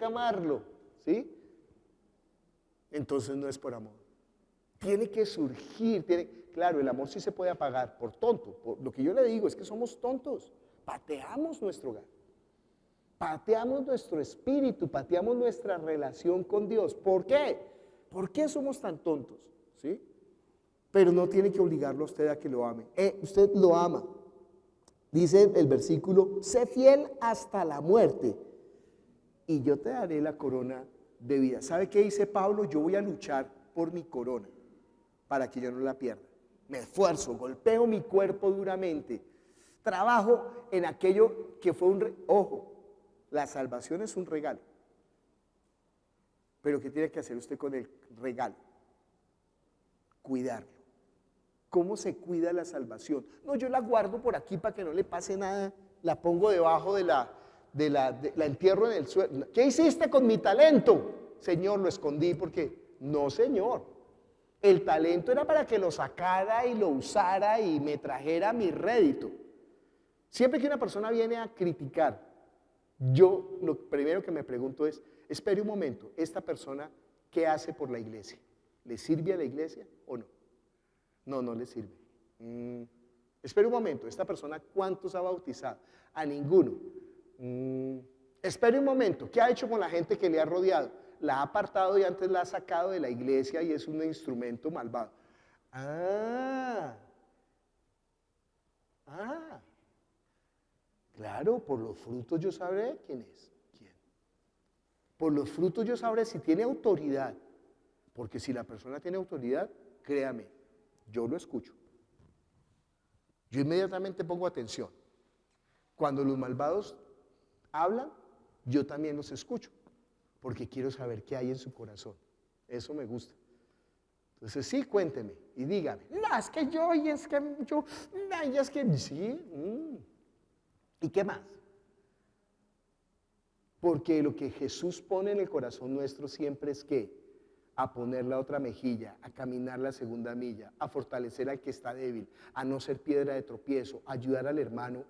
amarlo, ¿sí? Entonces no es por amor. Tiene que surgir, claro, el amor sí se puede apagar por tonto. Lo que yo le digo es que somos tontos. Pateamos nuestro hogar, pateamos nuestro espíritu, pateamos nuestra relación con Dios. ¿Por qué? ¿Por qué somos tan tontos? ¿Sí? Pero no tiene que obligarlo a usted a que lo ame. Usted lo ama. Dice el versículo, sé fiel hasta la muerte y yo te daré la corona de vida. ¿Sabe qué dice Pablo? Yo voy a luchar por mi corona para que yo no la pierda. Me esfuerzo, golpeo mi cuerpo duramente. Trabajo en aquello que fue ojo, la salvación es un regalo. Pero ¿qué tiene que hacer usted con el regalo? Cuidarlo. ¿Cómo se cuida la salvación? No, yo la guardo por aquí para que no le pase nada, la pongo debajo la entierro en el suelo. ¿Qué hiciste con mi talento? Señor, lo escondí porque, no señor, el talento era para que lo sacara y lo usara y me trajera mi rédito. Siempre que una persona viene a criticar, yo lo primero que me pregunto es, espere un momento, ¿esta persona qué hace por la iglesia? ¿Le sirve a la iglesia o no? No, no le sirve. Espere un momento, ¿esta persona cuántos ha bautizado? A ninguno. Espere un momento, ¿qué ha hecho con la gente que le ha rodeado? La ha apartado y antes la ha sacado de la iglesia y es un instrumento malvado. Claro, por los frutos yo sabré quién es. ¿Quién? Por los frutos yo sabré si tiene autoridad. Porque si la persona tiene autoridad, créame, yo lo escucho. Yo inmediatamente pongo atención. Cuando los malvados hablan, yo también los escucho, porque quiero saber qué hay en su corazón. Eso me gusta. Entonces sí, cuénteme y dígame. No, es que yo, y es que yo, no, y es que sí. ¿Y qué más? Porque lo que Jesús pone en el corazón nuestro siempre es que a poner la otra mejilla, a caminar la segunda milla, a fortalecer al que está débil, a no ser piedra de tropiezo, a ayudar al hermano.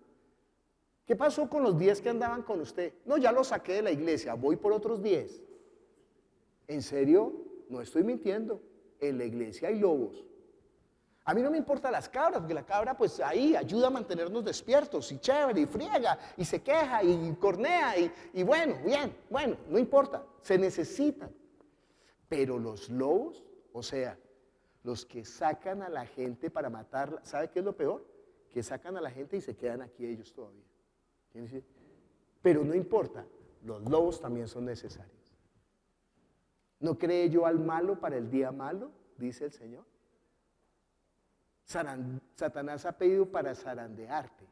¿Qué pasó con los 10 que andaban con usted? No, ya los saqué de la iglesia, voy por otros 10. ¿En serio? No estoy mintiendo. En la iglesia hay lobos. A mí no me importan las cabras, porque la cabra pues ahí ayuda a mantenernos despiertos y chévere, y friega, y se queja, y cornea, y bueno, bien, bueno, no importa, se necesitan. Pero los lobos, o sea, los que sacan a la gente para matarla, ¿sabe qué es lo peor? Que sacan a la gente y se quedan aquí ellos todavía. Pero no importa, los lobos también son necesarios. ¿No cree yo al malo para el día malo? Dice el Señor. Satanás ha pedido para zarandearte,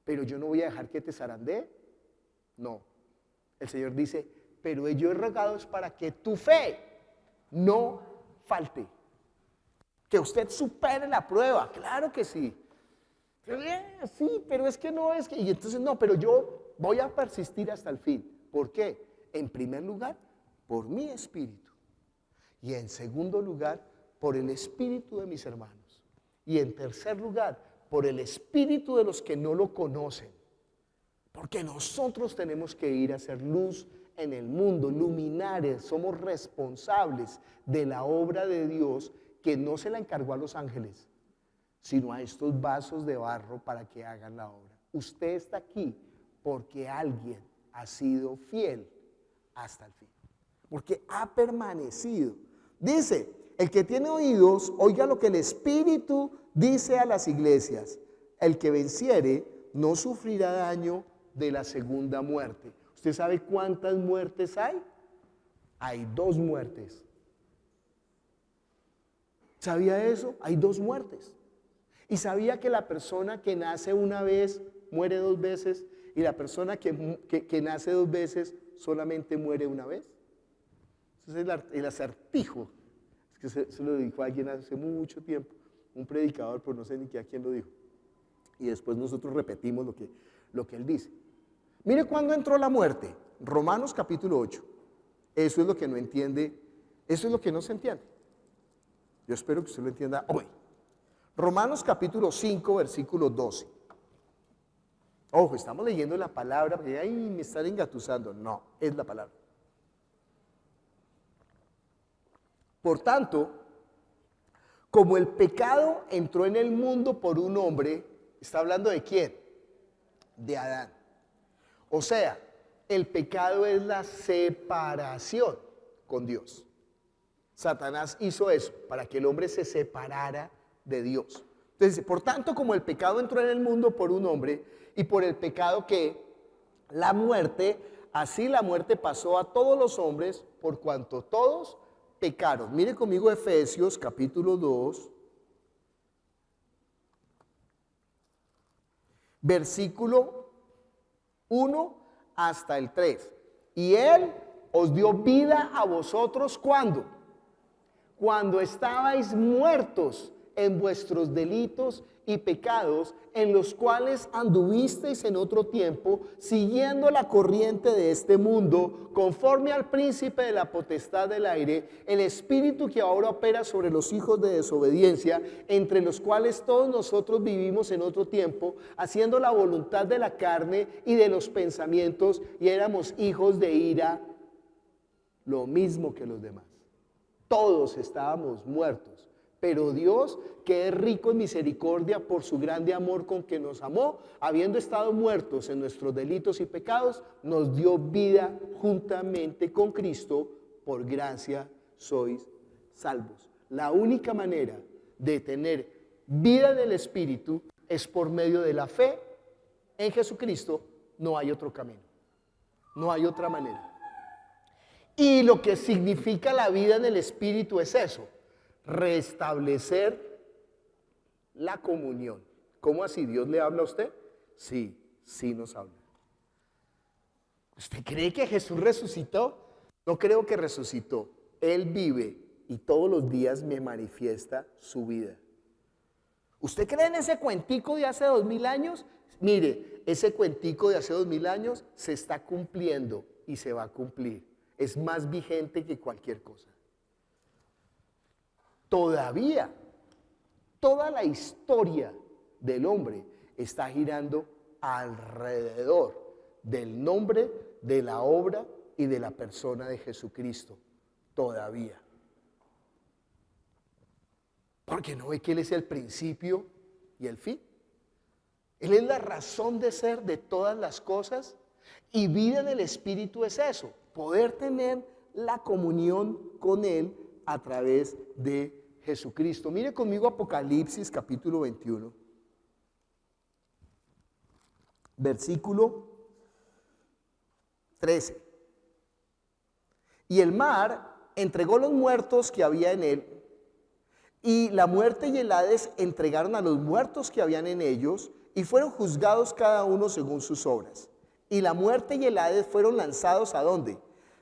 pero yo no voy a dejar que te zarandee. No, el Señor dice, pero yo he rogado es para que tu fe no falte, que usted supere la prueba. Claro que sí. Sí, pero es que no es que, y entonces no, pero yo voy a persistir hasta el fin. ¿Por qué? En primer lugar, por mi espíritu, y en segundo lugar, por el espíritu de mis hermanos, y en tercer lugar, por el espíritu de los que no lo conocen, porque nosotros tenemos que ir a hacer luz en el mundo, luminares, somos responsables de la obra de Dios que no se la encargó a los ángeles, sino a estos vasos de barro para que hagan la obra. Usted está aquí porque alguien ha sido fiel hasta el fin, porque ha permanecido. Dice, el que tiene oídos, oiga lo que el Espíritu dice a las iglesias. El que venciere no sufrirá daño de la segunda muerte. ¿Usted sabe cuántas muertes hay? Hay 2 muertes. ¿Sabía eso? Hay 2 muertes. ¿Y sabía que la persona que nace una vez muere 2 veces y la persona que nace 2 veces solamente muere una vez? Ese es el acertijo. Es que se lo dijo a alguien hace mucho tiempo, un predicador, pero no sé ni a quién lo dijo. Y después nosotros repetimos lo que él dice. Mire cuándo entró la muerte. Romanos capítulo 8. Eso es lo que no entiende, eso es lo que no se entiende. Yo espero que usted lo entienda hoy. Romanos capítulo 5, versículo 12. Ojo, estamos leyendo la palabra, porque ahí me están engatusando. No, es la palabra. Por tanto, como el pecado entró en el mundo por un hombre, ¿está hablando de quién? De Adán. O sea, el pecado es la separación con Dios. Satanás hizo eso para que el hombre se separara de Dios. Entonces, por tanto, como el pecado entró en el mundo por un hombre, y por el pecado que la muerte, así la muerte pasó a todos los hombres, por cuanto todos pecaron. Mire conmigo Efesios capítulo 2, versículo 1 hasta el 3. Y Él os dio vida a vosotros, ¿cuándo? Cuando estabais muertos en vuestros delitos y pecados, en los cuales anduvisteis en otro tiempo, siguiendo la corriente de este mundo, conforme al príncipe de la potestad del aire, el espíritu que ahora opera sobre los hijos de desobediencia, entre los cuales todos nosotros vivimos en otro tiempo, haciendo la voluntad de la carne y de los pensamientos, y éramos hijos de ira, lo mismo que los demás. Todos estábamos muertos. Pero Dios, que es rico en misericordia por su grande amor con que nos amó, habiendo estado muertos en nuestros delitos y pecados, nos dio vida juntamente con Cristo. Por gracia sois salvos. La única manera de tener vida del Espíritu es por medio de la fe en Jesucristo. No hay otro camino. No hay otra manera. Y lo que significa la vida en el Espíritu es eso. Restablecer la comunión. ¿Cómo así? ¿Dios le habla a usted? Sí, sí nos habla. ¿Usted cree que Jesús resucitó? No creo que resucitó. Él vive y todos los días me manifiesta su vida. ¿Usted cree en ese cuentico de hace 2000 años? Mire, ese cuentico de hace 2000 años se está cumpliendo y se va a cumplir. Es más vigente que cualquier cosa. Todavía, toda la historia del hombre está girando alrededor del nombre, de la obra y de la persona de Jesucristo. Todavía. Porque no ve que Él es el principio y el fin. Él es la razón de ser de todas las cosas, y vida en el Espíritu es eso, poder tener la comunión con Él a través de Jesucristo. Mire conmigo Apocalipsis capítulo 21, versículo 13. Y el mar entregó los muertos que había en él, y la muerte y el Hades entregaron a los muertos que habían en ellos, y fueron juzgados cada uno según sus obras. Y la muerte y el Hades fueron lanzados ¿a dónde?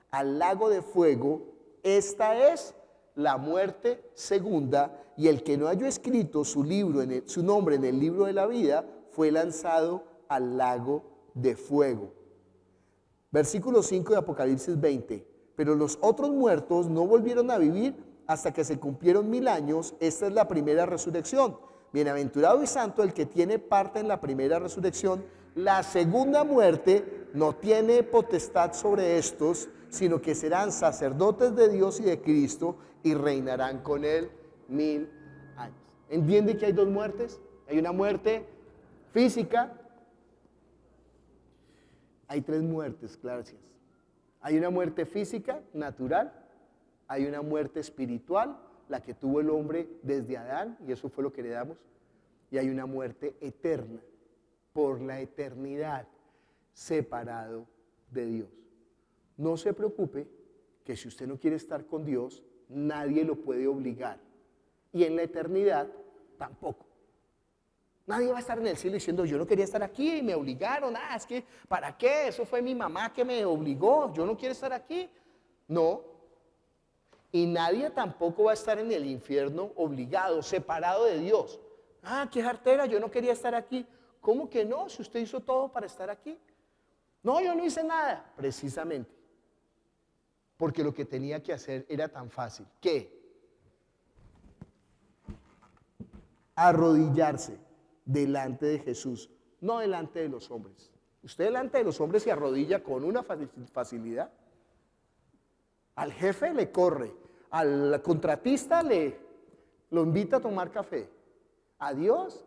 Al lago de fuego. Esta es la muerte segunda, y el que no halló escrito su nombre en el libro de la vida fue lanzado al lago de fuego. Versículo 5 de Apocalipsis 20. Pero los otros muertos no volvieron a vivir hasta que se cumplieron 1000 años. Esta es la primera resurrección. Bienaventurado y santo el que tiene parte en la primera resurrección. La segunda muerte no tiene potestad sobre estos, sino que serán sacerdotes de Dios y de Cristo y reinarán con él 1000 años. ¿Entiende que hay dos muertes? Hay una muerte física. Hay tres muertes, gracias. Hay una muerte física, natural. Hay una muerte espiritual, la que tuvo el hombre desde Adán, y eso fue lo que heredamos. Y hay una muerte eterna, por la eternidad, separado de Dios. No se preocupe que si usted no quiere estar con Dios, nadie lo puede obligar. Y en la eternidad tampoco. Nadie va a estar en el cielo diciendo, yo no quería estar aquí y me obligaron. Es que, ¿para qué? Eso fue mi mamá que me obligó. Yo no quiero estar aquí. No. Y nadie tampoco va a estar en el infierno obligado, separado de Dios. Qué jartera, yo no quería estar aquí. ¿Cómo que no? Si usted hizo todo para estar aquí. No, yo no hice nada. Precisamente. Porque lo que tenía que hacer era tan fácil. ¿Qué? Arrodillarse delante de Jesús, no delante de los hombres. Usted delante de los hombres se arrodilla con una facilidad. Al jefe le corre, al contratista lo invita a tomar café. A Dios,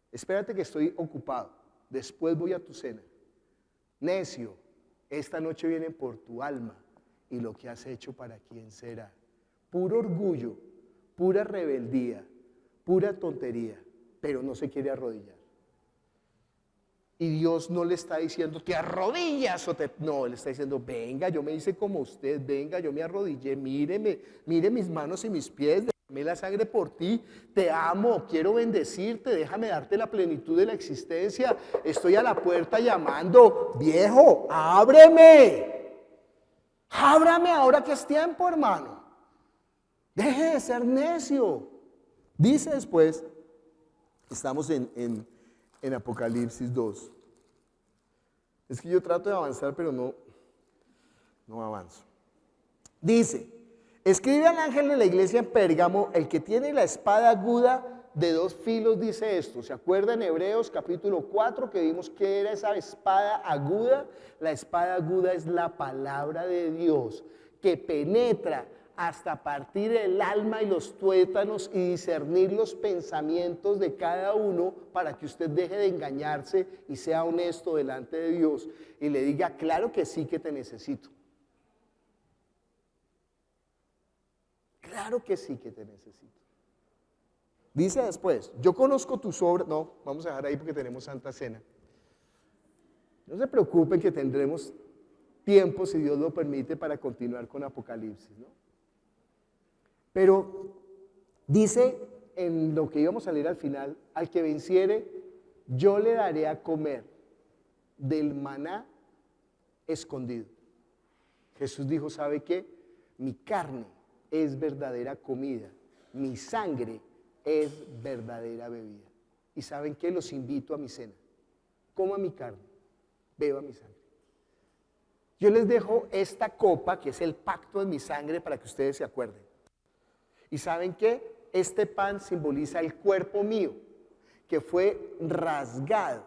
espérate que estoy ocupado, después voy a tu cena. Necio, esta noche vienen por tu alma y lo que has hecho para quién será. Puro orgullo, pura rebeldía, pura tontería, pero no se quiere arrodillar. Y Dios no le está diciendo, te arrodillas no, Él está diciendo, venga, yo me hice como usted, venga, yo me arrodillé, míreme, mire mis manos y mis pies, déjame la sangre por ti, te amo, quiero bendecirte, déjame darte la plenitud de la existencia, estoy a la puerta llamando, viejo, ábreme, ábrame ahora que es tiempo, hermano, deje de ser necio. Dice después, estamos en Apocalipsis 2. Es que yo trato de avanzar, pero no avanzo. Dice, escribe al ángel de la iglesia en Pérgamo, el que tiene la espada aguda de 2 filos, dice esto. ¿Se acuerda en Hebreos capítulo 4 que vimos que era esa espada aguda? La espada aguda es la palabra de Dios que penetra hasta partir el alma y los tuétanos y discernir los pensamientos de cada uno, para que usted deje de engañarse y sea honesto delante de Dios y le diga, claro que sí que te necesito. Claro que sí que te necesito. Dice después, yo conozco tus obras. No, vamos a dejar ahí porque tenemos Santa Cena. No se preocupen que tendremos tiempo, si Dios lo permite, para continuar con Apocalipsis, ¿no? Pero dice en lo que íbamos a leer al final, al que venciere, yo le daré a comer del maná escondido. Jesús dijo, ¿sabe qué? Mi carne es verdadera comida, mi sangre es verdadera bebida. ¿Y saben qué? Los invito a mi cena. Coma mi carne, beba mi sangre. Yo les dejo esta copa, que es el pacto de mi sangre, para que ustedes se acuerden. ¿Y saben qué? Este pan simboliza el cuerpo mío, que fue rasgado,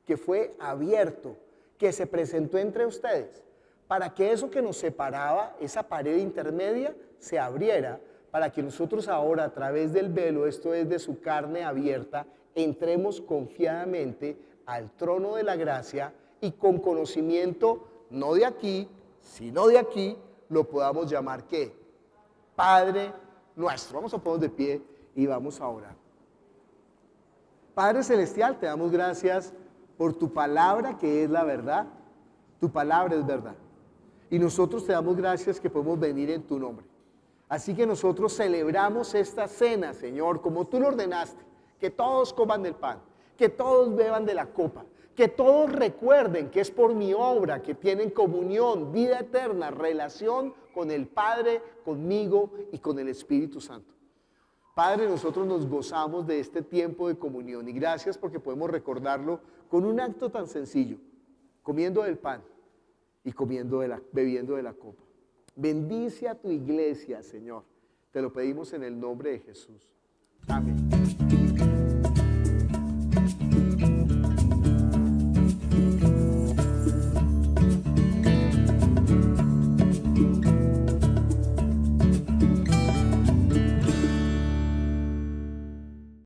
que fue abierto, que se presentó entre ustedes, para que eso que nos separaba, esa pared intermedia, se abriera, para que nosotros ahora a través del velo, esto es de su carne abierta, entremos confiadamente al trono de la gracia y con conocimiento, no de aquí, sino de aquí, lo podamos llamar ¿qué? Padre nuestro. Vamos a ponernos de pie y vamos a orar. Padre Celestial, te damos gracias por tu palabra que es la verdad. Tu palabra es verdad. Y nosotros te damos gracias que podemos venir en tu nombre. Así que nosotros celebramos esta cena, Señor, como tú lo ordenaste. Que todos coman del pan, que todos beban de la copa, que todos recuerden que es por mi obra, que tienen comunión, vida eterna, relación con el Padre, conmigo y con el Espíritu Santo. Padre, nosotros nos gozamos de este tiempo de comunión y gracias porque podemos recordarlo con un acto tan sencillo, comiendo del pan y bebiendo de la copa. Bendice a tu iglesia, Señor. Te lo pedimos en el nombre de Jesús. Amén.